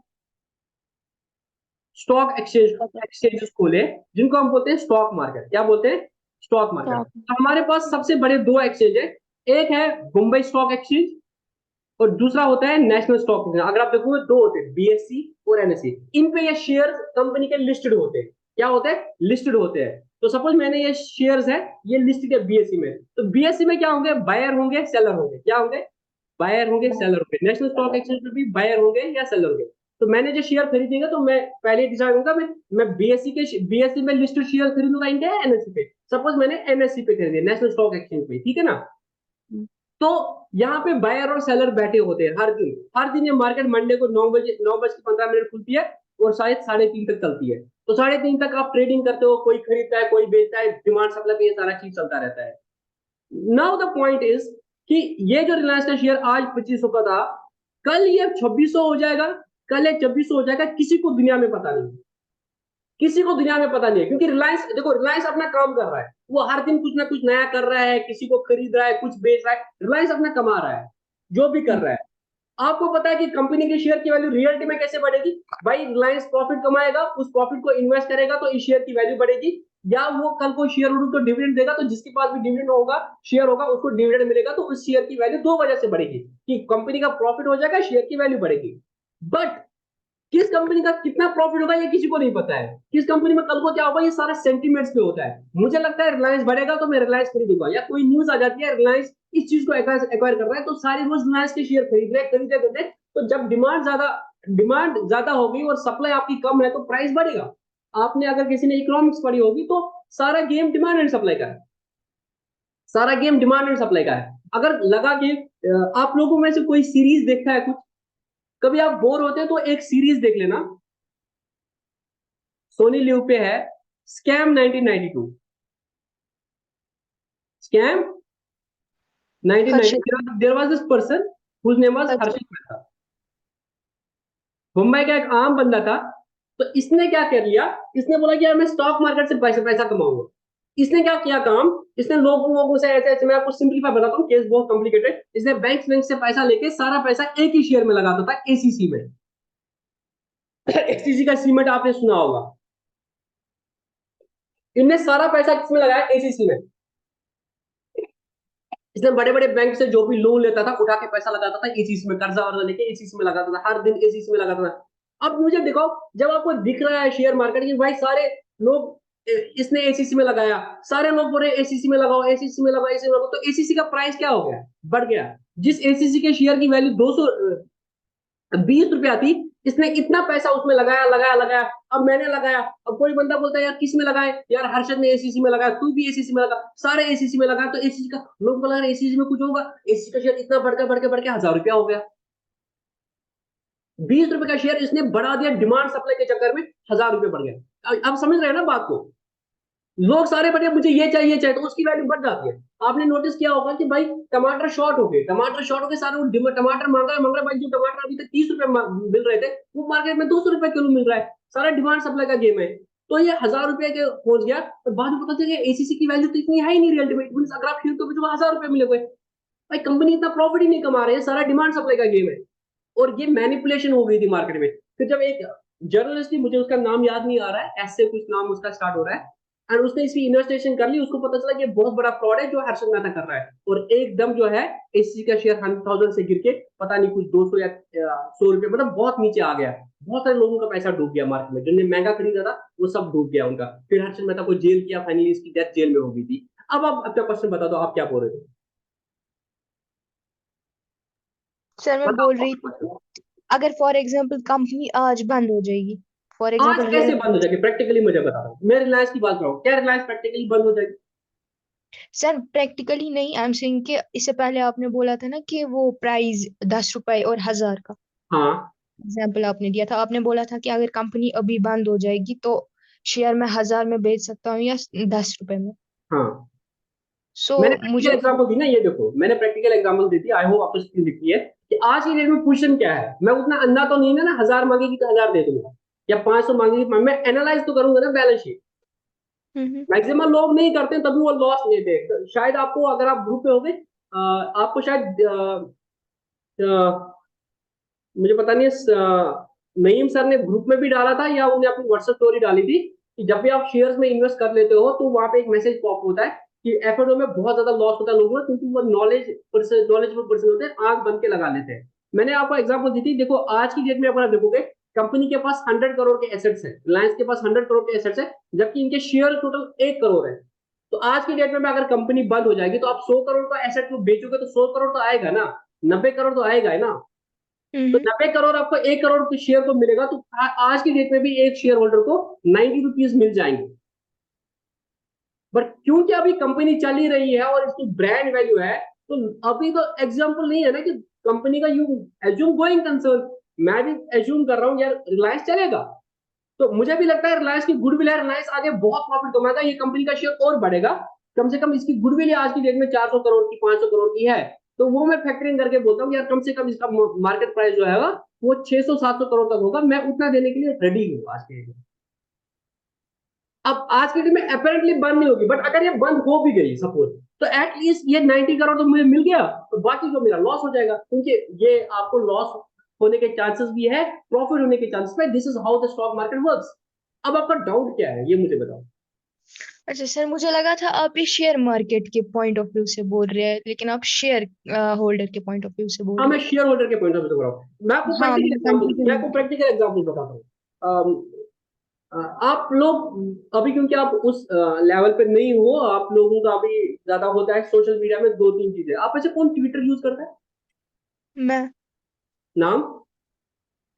स्टॉक एक्सचेंजेस खोले, जिनको हम बोलते हैं स्टॉक मार्केट। क्या बोलते हैं? Stock market. स्टॉक। तो हमारे पास सबसे बड़े दो एक्सचेंज है, एक है मुंबई स्टॉक एक्सचेंज, और दूसरा होता है नेशनल स्टॉक एक्सचेंज। अगर आप देखोगे दो होते हैं, बीएससी और एनएससी। इन पे ये शेयर कंपनी के लिस्टेड होते हैं। क्या होते हैं? लिस्टेड होते हैं। तो सपोज मैंने ये शेयर्स है, ये लिस्टेड है बीएससी में, तो बीएससी में क्या होंगे, बायर होंगे, सेलर होंगे। क्या होंगे? बायर होंगे, सेलर होंगे। नेशनल स्टॉक एक्सचेंज में भी बायर होंगे या सेलर होंगे। तो मैंने जो शेयर खरीदेगा तो मैं पहले डिसाइड करूंगा मैं बीएससी में लिस्टेड शेयर खरीदूंगा इंडिया या एनएससी पे। सपोज मैंने एनएससी पे खरीदे, नेशनल स्टॉक एक्सचेंज पे, ठीक है ना। तो यहाँ पे बायर और सेलर बैठे होते हैं हर दिन ये मार्केट मंडे को 9:15 खुलती है और शायद 3:30 तक चलती है। तो 3:30 तक आप ट्रेडिंग करते हो, कोई खरीदता है कोई बेचता है, डिमांड सप्लाई पे ये सारा चीज चलता रहता है। नाउ द पॉइंट इज कि ये जो रिलायंस का शेयर आज 2500 का था, कल ये 2600 हो जाएगा, कल ये 2600 हो जाएगा, किसी को दुनिया में पता नहीं, किसी को दुनिया में पता नहीं है। क्योंकि रिलायंस, देखो रिलायंस अपना काम कर रहा है, वो हर दिन कुछ ना कुछ नया कर रहा है, किसी को खरीद रहा है, कुछ बेच रहा है, रिलायंस अपना कमा रहा है जो भी कर रहा है। आपको पता है कि कंपनी के शेयर की वैल्यू रियलिटी में कैसे बढ़ेगी? भाई रिलायंस प्रॉफिट कमाएगा, उस प्रॉफिट को इन्वेस्ट करेगा तो इस शेयर की वैल्यू बढ़ेगी, या वो कल को शेयर होल्डर को डिविडेंड देगा, तो जिसके पास भी डिविडेंड होगा, शेयर होगा, उसको डिविडेंड मिलेगा, तो उस शेयर की वैल्यू दो वजह से बढ़ेगी, कि कंपनी का प्रॉफिट हो जाएगा, शेयर की वैल्यू बढ़ेगी। बट किस कंपनी का कितना प्रॉफिट होगा ये किसी को नहीं पता है, किस कंपनी में कल को क्या होगा ये सारा सेंटीमेंट्स पे होता है। मुझे लगता है रिलायंस बढ़ेगा तो मैं रिलायंस खरीदूंगा, या कोई न्यूज आ जाती है रिलायंस इस चीज को एक्वायर कर रहा है, तो सारे रोज रिलायंस के शेयर खरीदते देते। तो जब डिमांड ज्यादा होगी और सप्लाई आपकी कम है तो प्राइस बढ़ेगा। आपने अगर किसी ने इकोनॉमिक्स पढ़ी होगी तो सारा गेम डिमांड एंड सप्लाई का है, सारा गेम डिमांड एंड सप्लाई का है। अगर लगा कि आप लोगों में से कोई सीरीज देखता है, कुछ कभी आप बोर होते हैं तो एक सीरीज देख लेना, सोनी लिव पे है, scam 1992। Scam 1992। There was this person whose name was Harshit Mehta. Mumbai का एक आम बंदा था। तो इसने क्या कर लिया, इसने बोला कि यार मैं स्टॉक मार्केट से पैसा कमाऊंगा। इसने क्या किया काम, इसने लोगों से ऐसे, मैं आपको सिंपलीफाई बताता हूँ, केस बहुत कॉम्प्लिकेटेड। इसने बैंक से पैसा लेके सारा पैसा एक ही शेयर में लगाता था, एसीसी में। एसीसी का सीमेंट आपने सुना होगा। इनने सारा पैसा किसमें लगाया? एसीसी में। इसने बड़े बड़े बैंक से जो भी लोन लेता था उठा के पैसा लगाता था एसीसी में, कर्जा वर्जा लेके एसीसी में लगाता था, हर दिन एसीसी में लगाता था। अब मुझे देखो, जब आपको दिख रहा है शेयर मार्केट की भाई सारे लोग इसने एसीसी में लगाया, सारे लोग बोल रहे एसीसी में लगाओ, एसीसी में लगाओ, एसीसी में लगाओ, तो एसीसी का प्राइस क्या हो गया? बढ़ गया। जिस एसीसी के शेयर की वैल्यू 220 रुपया थी, इसने इतना पैसा उसमें लगाया। अब मैंने लगाया, अब कोई बंदा बोलता है यार किस में लगाए? यार हर्षद ने एसीसी में लगाया, तू भी एसीसी में लगा, सारे एसीसी में लगा। तो एसीसी का लोग बोला एसीसी में कुछ होगा, एसीसी का शेयर इतना बढ़ के 1000 रुपया हो गया। 20 रुपए का शेयर इसने बढ़ा दिया, डिमांड सप्लाई के चक्कर में 1000 रुपये बढ़ गया। अब समझ रहे हैं ना बात को? लोग सारे बढ़िया मुझे ये चाहिए तो उसकी वैल्यू बढ़ जाती है। आपने नोटिस किया होगा कि भाई टमाटर शॉर्ट हो गए, सारे टमाटर मांग रहा है भाई। जो टमाटर अभी तक 30 रुपए मिल रहे थे, वो मार्केट में 200 रुपए किलो मिल रहा है। सारा डिमांड सप्लाई का गेम है। तो ये 1000 रुपए के पहुंच गया, तो बाद में पता चला एसीसी की वैल्यू तो इतनी है ही नहीं रियल में। अगर आप शेयर को बेचोगे 1000 रुपए मिले हुए, भाई कंपनी इतना प्रॉफिट ही नहीं कमा रहे हैं, सारा डिमांड सप्लाई का गेम है। और ये मैनिपुलेशन हो गई थी मार्केट में। फिर जब एक जर्नलिस्ट थी, मुझे उसका नाम याद नहीं आ रहा है, ऐसे कुछ नाम उसका स्टार्ट हो रहा है, और उसने इसकी इन्वेस्टिगेशन कर ली, उसको पता चला कि ये बहुत बड़ा फ्रॉड है जो हर्षद मेहता कर रहा है। और एकदम जो है एसीसी का शेयर 100,000 से गिर के पता नहीं कुछ 200 या 100 रुपए, मतलब बहुत नीचे आ गया। बहुत सारे लोगों का पैसा डूब गया मार्केट में, जिन्हें महंगा खरीदा था वो सब डूब गया उनका। फिर हर्षद मेहता को जेल किया, फाइनली इसकी डेथ जेल में हो गई थी। अब आप अपना क्वेश्चन बता दो, आप क्या बोल रहे थे? सर मैं बोल रही थी, अगर फॉर एग्जांपल कंपनी आज बंद हो जाएगी, फॉर आज एग्जांपल कैसे बंद हो जाएगी? प्रैक्टिकली मुझे बता दो। मैं रिलायंस की बात कर रहा हूँ, क्या रिलायंस प्रैक्टिकली बंद हो जाएगी? सर प्रैक्टिकली नहीं, आई एम सेइंग कि इससे पहले आपने बोला था ना कि वो प्राइस 10 रुपए और 1000 का हाँ एग्जाम्पल आपने दिया था। आपने बोला था कि अगर कंपनी अभी बंद हो जाएगी तो शेयर में 1000 में बेच सकता हूँ या 10 रुपए में। हाँ, सो मैंने प्रैक्टिकल मुझे एग्जांपल दी ना, ये देखो मैंने प्रैक्टिकल एग्जांपल दी थी। आई होप आपको स्क्रीन दिखती है कि आज की डेट में पोजीशन क्या है। मैं उतना अंधा तो नहीं ना 1000 मांगेगी तो 1000 दे दूंगा, या 500 मांगेगी, मैं एनालाइज तो करूंगा ना बैलेंस शीट। मैक्सिमम लोग नहीं करते, तभी वो लॉस लेते हैं। तो शायद आपको, अगर आप ग्रुप में होगे, आपको शायद मुझे पता नहीं नईम सर ने ग्रुप में भी डाला था या उन्होंने अपनी व्हाट्सएप स्टोरी डाली थी कि जब भी आप शेयर्स में इन्वेस्ट कर लेते हो तो वहां पे एक मैसेज पॉप होता है कि एफएडओ में बहुत ज्यादा लॉस होता है लोगों को, क्योंकि वो नॉलेजेबल पर्सन होते हैं, आंख बंद के लगा लेते हैं। मैंने आपको एग्जांपल दी थी। देखो आज की डेट में अगर आप देखोगे, कंपनी के पास 100 करोड़ के एसेट्स है, रिलायंस के पास 100 करोड़ के एसेट्स है, जबकि इनके शेयर टोटल 1 करोड़ है। तो आज की डेट में अगर कंपनी बंद हो जाएगी तो आप 100 करोड़ का एसेट को बेचोगे तो 100 करोड़ तो आएगा ना, 90 करोड़ तो आएगा है ना। तो 90 करोड़ आपको 1 करोड़ के शेयर को मिलेगा, तो आज की डेट में भी एक शेयर होल्डर को 90 रुपीज मिल जाएंगे। बट क्योंकि अभी कंपनी चल ही रही है और इसकी ब्रांड वैल्यू है, तो अभी तो एग्जांपल नहीं है ना कि कंपनी का यू एज्यूम गोइंग कंसर्न, मैं भी एज्यूम कर रहा हूं यार रिलायंस चलेगा, तो मुझे भी लगता है रिलायंस की गुडविल है, रिलायंस आगे बहुत प्रॉफिट कमाएगा, ये कंपनी का शेयर और बढ़ेगा, कम से कम इसकी गुडविल आज की डेट में 400 करोड़ की 500 करोड़ की है, तो वो मैं फैक्टरिंग करके बोलता हूँ यार कम से कम इसका मार्केट प्राइस जो है वो 600-700 करोड़ तक होगा, मैं उतना देने के लिए रेडी हूँ आज के डेट में। अब आज के डेट में अपेरेंटली बंद नहीं होगी, बट अगर ये बंद हो भी गई सपोज, तो एटलीस्ट ये 90 करोड़ तो मुझे मिल गया, तो बाकी जो मेरा लॉस हो जाएगा, क्योंकि ये आपको लॉस होने के चांसेस भी है, प्रॉफिट होने के चांसेस है, this is how the stock market works. अब आपका डाउट क्या है ये मुझे बताओ। अच्छा सर, मुझे लगा था आप इस शेयर मार्केट के पॉइंट ऑफ व्यू से बोल रहे हैं, लेकिन आप शेयर होल्डर के पॉइंट ऑफ व्यू से बोल हाँ, मैं रहे शेयर होल्डर के पॉइंट ऑफ व्यू से बोल रहा हूँ, हैं। मैं आपको प्रैक्टिकल एग्जांपल बताता हूँ। आप लोग अभी क्योंकि आप उस लेवल पे नहीं हो, आप लोगों का अभी ज्यादा होता है सोशल मीडिया में 2-3 चीजें, आप ऐसे कौन ट्विटर यूज करता है, मैं नाम?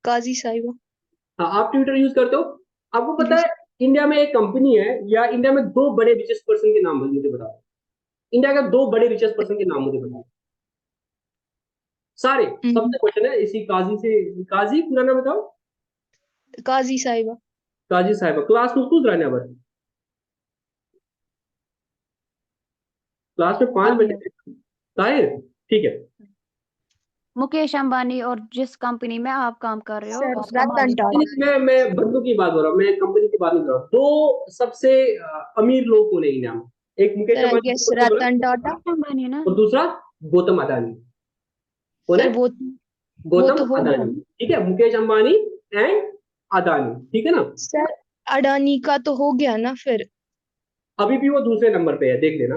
काजी साहिबा। हाँ, आप ट्विटर यूज करते हो। आपको पता जी। है इंडिया में एक कंपनी है, या इंडिया में दो बड़े रिचेस्ट पर्सन के नाम मुझे बताओ, इंडिया के दो बड़े रिचेस्ट पर्सन के नाम मुझे बताओ सारे। सबसे क्वेश्चन है इसी काजी से, काजी पूरा नाम बताओ। काजी साहिबा। काजी साहिबा क्लास में कूद रहने पर क्लास में 5 बजे ताहिर। ताहिर, ठीक है। मुकेश अंबानी और जिस कंपनी में आप काम कर रहे हो सर उसका रतन मालिक टाटा। मैं बंदों की बात हो रहा हूँ, मैं कंपनी की बात नहीं कर रहा हूँ। दो सबसे अमीर लोग कौन है इंडिया में? एक Mukesh sir I Ambani guess Ratan Tata. Mukesh Ambani है ना। और दूसरा गौतम अदानी। कौन है? सर वो गौतम तो हो गया अदानी, ना। ठीक है, मुकेश अंबानी एंड अदानी, ठीक है ना। सर अडानी का तो हो गया ना फिर। अभी भी वो दूसरे नंबर पे है, देख लेना।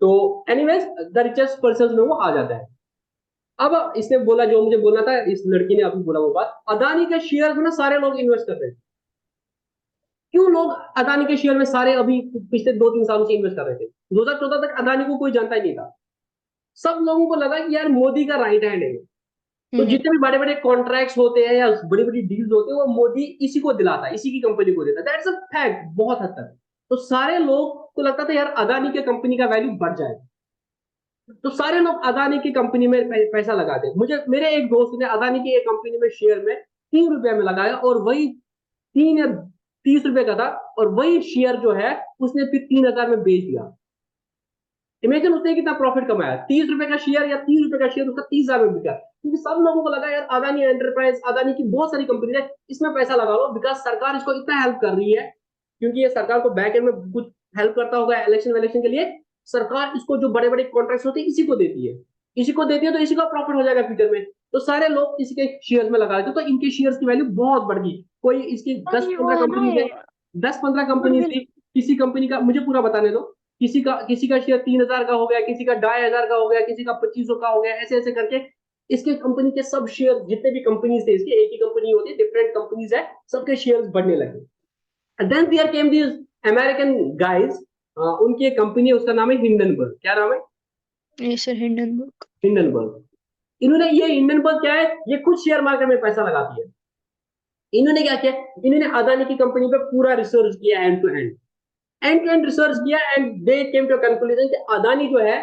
तो एनीवेज द रिचेस्ट पर्सन में वो आ जाता है। अब इसने बोला जो मुझे बोलना था, इस लड़की ने अभी बोला वो बात, अदानी के शेयर में ना सारे लोग इन्वेस्ट कर रहे हैं। क्यों लोग अदानी के शेयर में सारे अभी पिछले 2-3 सालों से इन्वेस्ट कर रहे थे? 2014 तक अदानी को कोई जानता ही नहीं था। सब लोगों को लगा कि यार मोदी का राइट हैंड है, तो जितने भी बड़े बड़े कॉन्ट्रैक्ट्स होते हैं या बड़ी बड़ी डील्स होते हैं वो मोदी इसी को दिलाता है, इसी की कंपनी को देता है, दैट्स अ फैक्ट बहुत हद तक। तो सारे लोग को लगता था यार अदानी के कंपनी का वैल्यू बढ़ जाएगा, तो सारे लोग अदानी की कंपनी में पैसा लगाते। मुझे मेरे एक दोस्त ने अदानी की एक कंपनी में शेयर में 3 रुपए में लगाया, और वही 3 या 30 रुपए का था, और वही शेयर जो है उसने फिर 3,000 में बेच दिया। इमेजिन उसने कितना प्रॉफिट कमाया, 30 रुपए का शेयर या 30 रुपए का शेयर उसका 30,000 में बिका, क्योंकि सब लोगों को लगा यार अदानी एंटरप्राइज, अदानी की बहुत सारी कंपनी है, इसमें पैसा लगा लो, बिकॉज सरकार इसको इतना हेल्प कर रही है, क्योंकि ये सरकार को बैक एंड में कुछ हेल्प करता होगा इलेक्शन वैलेक्शन के लिए, सरकार इसको जो बड़े बड़े कॉन्ट्रैक्ट होते हैं इसी को देती है, इसी को देती है, तो इसी का प्रॉफिट हो जाएगा फ्यूचर में, तो सारे लोग इसी के शेयर में लगा देते, तो इनके शेयर की वैल्यू बहुत बढ़ गई। कोई इसकी दस नहीं, वो पंद्रह है ना कंपनी है, ये 10-15 कंपनी गुडविल। थी, किसी कंपनी का मुझे पूरा बताने दो, किसी का शेयर 3,000 का हो गया, किसी का 2,500 का हो गया, किसी का 2500 का हो गया, ऐसे ऐसे करके इसके कंपनी के सब शेयर जितने भी कंपनीज थे, इसकी एक ही कंपनी होती है, डिफरेंट कंपनीज है, सबके शेयर्स बढ़ने लगे। Then there came this American guys, उनकी एक कंपनी है, उसका नाम है हिंडनबर्ग। क्या नाम है? ये सर हिंडनबर्ग। हिंडनबर्ग। ये हिंडनबर्ग क्या है, ये खुद शेयर मार्केट में पैसा लगाती है। इन्होंने क्या किया, इन्होंने अदानी की कंपनी पे पूरा रिसर्च किया, एंड टू एंड रिसर्च किया, and they came to conclusion कि अदानी जो है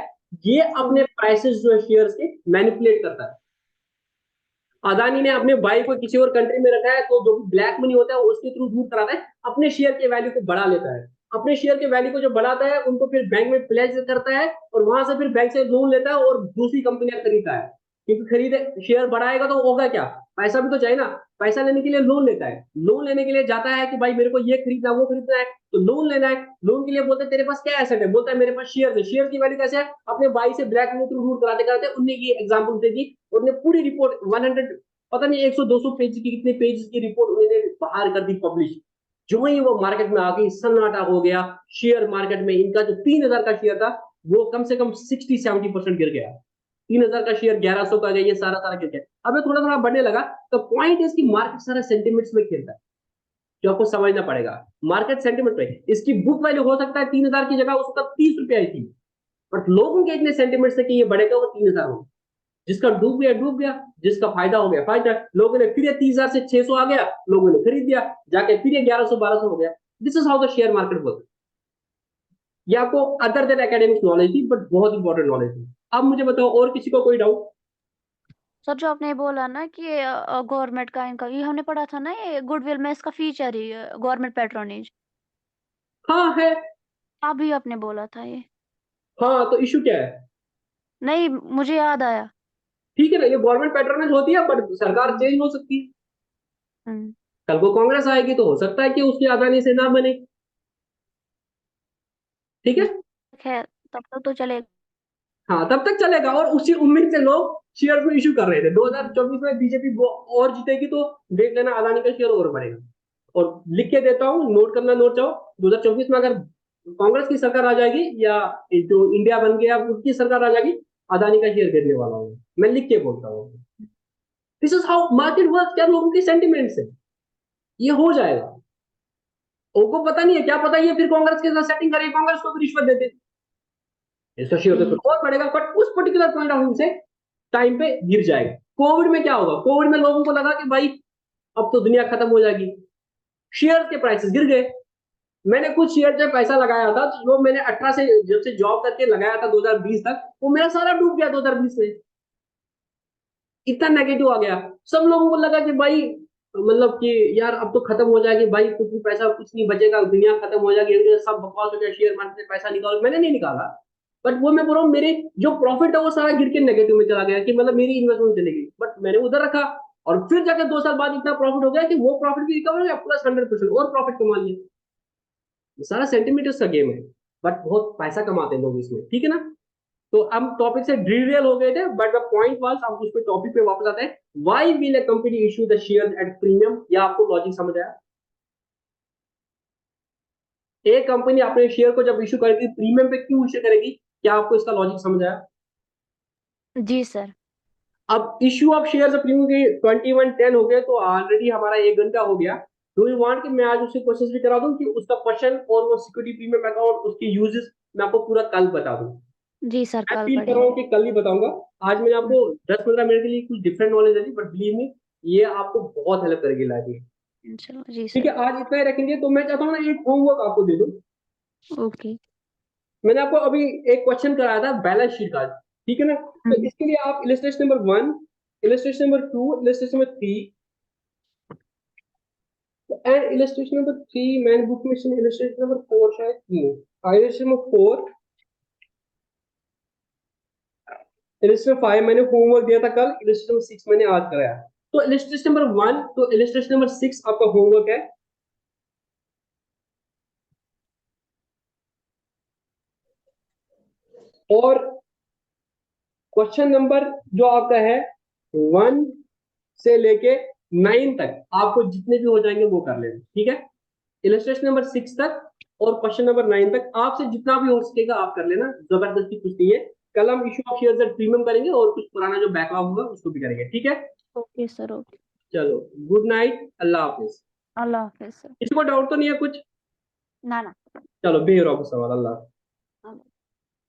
ये अपने प्राइसेस जो है शेयर्स के मैनिपुलेट करता है। अदानी ने अपने भाई को किसी और कंट्री में रखा है, तो जो ब्लैक मनी होता है उसके थ्रू दूर कराता है, अपने शेयर के वैल्यू को बढ़ा लेता है, अपने शेयर के वैल्यू को जो बढ़ाता है उनको फिर बैंक में प्लेज करता है, और वहां से फिर बैंक से लोन लेता है और दूसरी कंपनियां खरीदता है, क्योंकि खरीदे शेयर बढ़ाएगा तो होगा क्या, पैसा भी तो चाहिए ना, पैसा लेने के लिए लोन लेता है, लोन लेने के लिए जाता है कि भाई मेरे को ये खरीदना वो खरीदना है, तो लोन लेना है, लोन के लिए बोलते हैं तेरे पास क्या एसेट है, बोलता है मेरे पास शेयर है, शेयर की वैल्यू कैसे है, अपने भाई से ब्लैक मनी थ्रू रूट कराते कराते उनने ये एग्जाम्पल दे दी, उन्होंने पूरी रिपोर्ट 100 पता नहीं 100-200 पेज की कितने पेज की रिपोर्ट उन्होंने बाहर कर दी पब्लिश। जो ही वो मार्केट में आ गई सन्नाटा हो गया, शेयर मार्केट में इनका जो 3,000 का शेयर था वो कम से कम 60-70% गिर गया, 3,000 का शेयर 1,100 का गया, ये सारा सारा गिर गया। अब ये थोड़ा थोड़ा बढ़ने लगा, तो पॉइंट इसकी मार्केट सारा सेंटिमेंट्स में खेलता है, जो आपको समझना पड़ेगा, मार्केट सेंटिमेंट में इसकी बुक वैल्यू हो सकता है 3,000 की जगह उसका 30 रुपए आई थी, बट लोगों के इतने सेंटिमेंट से कि ये बढ़ेगा वो 3,000 हो, जिसका डूब गया, जिसका फायदा हो गया फायदा। लोगों ने फिर 30,000 से 600 आ गया, लोगों ने खरीद दिया, जाके फिर 1100 1200 हो गया। This is how the share market work. ये आपको अदर देन एकेडमिक नॉलेज थी, बट बहुत इंपॉर्टेंट नॉलेज थी। अब मुझे बताओ और किसी को कोई डाउट? सर जो आपने बोला ना कि गवर्नमेंट का इनका, ये हमने पढ़ा था ना, ये गुडविल में इसका फीचर ही गवर्नमेंट पैट्रोनेज। हाँ है। अभी आपने बोला था ये। हाँ तो इशू क्या है? नहीं, मुझे याद आया। ठीक है ना, ये गवर्नमेंट पैटर्नेज होती है, बट सरकार हम्म। चेंज हो सकती है। हम्म। कल को कांग्रेस आएगी तो हो सकता है कि उसकी अदानी से ना बने। ठीक है। खैर, तब तक तो चलेगा। हाँ तब तक चलेगा, और उसी उम्मीद से लोग शेयर में इशू कर रहे थे। 2024 में बीजेपी और जीतेगी तो देख लेना अदानी का शेयर और बढ़ेगा। और लिख के देता हूँ, नोट करना, नोट चाहो। 2024 में अगर कांग्रेस की सरकार आ जाएगी या जो इंडिया बन गया उसकी सरकार आ जाएगी, अदानी का शेयर गिरने वाला होगा। मैं लिख के बोलता हूँ। This is how market work. क्या लोगों के सेंटिमेंट से ये हो जाएगा। उनको पता नहीं है, क्या पता ये फिर कांग्रेस के साथ सेटिंग करे, कांग्रेस को भी रिश्वत देते, इसका शेयर तो फिर और बढ़ेगा, बट उस पर्टिकुलर पॉइंट ऑफ व्यू से टाइम पे गिर जाएगा। कोविड में क्या होगा? कोविड में लोगों को लगा कि भाई अब तो दुनिया खत्म हो जाएगी, शेयर के प्राइसेस गिर गए। मैंने कुछ शेयर पे पैसा लगाया था, जो मैंने 18 से जब से जॉब करके लगाया था 2020 तक, वो मेरा सारा डूब गया 2020 में। इतना नेगेटिव आ गया। सब लोगों को लगा कि भाई मतलब कि यार अब तो खत्म हो जाएगी भाई, कुछ भी पैसा कुछ नहीं बचेगा, दुनिया खत्म हो जाएगी, सब बकवास हो गया, शेयर मार्केट से पैसा निकालो। मैंने नहीं निकाला, बट वो मैं बोल रहा हूँ, मेरे जो प्रॉफिट है वो सारा गिर के नेगेटिव में चला गया, कि मतलब मेरी इन्वेस्टमेंट चलेगी, बट मैंने उधर रखा। और फिर जाकर 2 साल बाद इतना प्रॉफिट हो गया कि वो प्रॉफिट भी रिकवर हो गया, प्लस 100% और प्रॉफिट कमा लिया। ये सारा सेंटीमीटर्स का गेम है, बट बहुत पैसा कमाते हैं लोग इसमें। ठीक है ना? तो हम टॉपिक से डिटेल हो गए थे, बट द पॉइंट वाज, हम उस पे टॉपिक पे वापस आते हैं। Why will a company issue the shares at premium? या आपको लॉजिक समझ आया? एक कंपनी अपने शेयर को जब इशू करेगी प्रीमियम पे, क्यों इशू करेगी? क्या आपको इसका लॉजिक समझ आया? जी सर। अब इशू ऑफ शेयर्स प्रीमियम के 21:10 हो गए, तो ऑलरेडी हमारा 1 घंटा हो गया। डू यू वांट कि मैं आज उससे क्वेश्चन भी करा दूं, कि उसका क्वेश्चन और वो सिक्योरिटी प्रीमियम अकाउंट उसके यूजेस मैं आपको पूरा कल बता दूं? जी सर, मैं कल फील कर रहा हूँ पढ़ेंगे। कि कल ही बताऊंगा। आज मैंने आपको 10-15 मिनट के लिए कुछ different knowledge the, but believe me ये आपको बहुत हेल्प करेगी लाइफ में। चलो जी ठीक है, सर। आज इतना ही रखेंगे। तो मैं चाहता हूँ ना एक होमवर्क आपको दे दूं। ओके। मैंने आपको अभी एक क्वेश्चन कराया था बैलेंस शीट का, ठीक है ना? तो इसके लिए आप illustration number 1, illustration number 2, illustration number 3 and illustration number 3 man book में से इलस्ट्रेशन नंबर 4 शायद नहीं, इलस्ट्रेशन नंबर 4, इलस्ट्रेशन 5 मैंने होमवर्क दिया था कल, इलस्ट्रेशन नंबर 6 मैंने आज कराया। तो इलस्ट्रेशन नंबर 1 तो इलस्ट्रेशन नंबर 6 आपका होमवर्क है। और क्वेश्चन नंबर जो आपका है 1 से लेके 9 तक आपको जितने भी हो जाएंगे वो कर लेना, ठीक है? इलस्ट्रेशन नंबर 6 तक और क्वेश्चन नंबर 9 तक आपसे जितना भी हो सकेगा आप कर लेना, जबरदस्ती कुछ नहीं है। कल हम issue of shares at premium करेंगे और कुछ पुराना जो बैकलॉग होगा उसको भी करेंगे, ठीक है? Okay sir. ओके। चलो, गुड नाइट, अल्लाह हाफिज। अल्लाह हाफिज सर। किसी को डाउट तो नहीं है कुछ? ना ना। चलो, बेरौब सवाल, अल्लाह।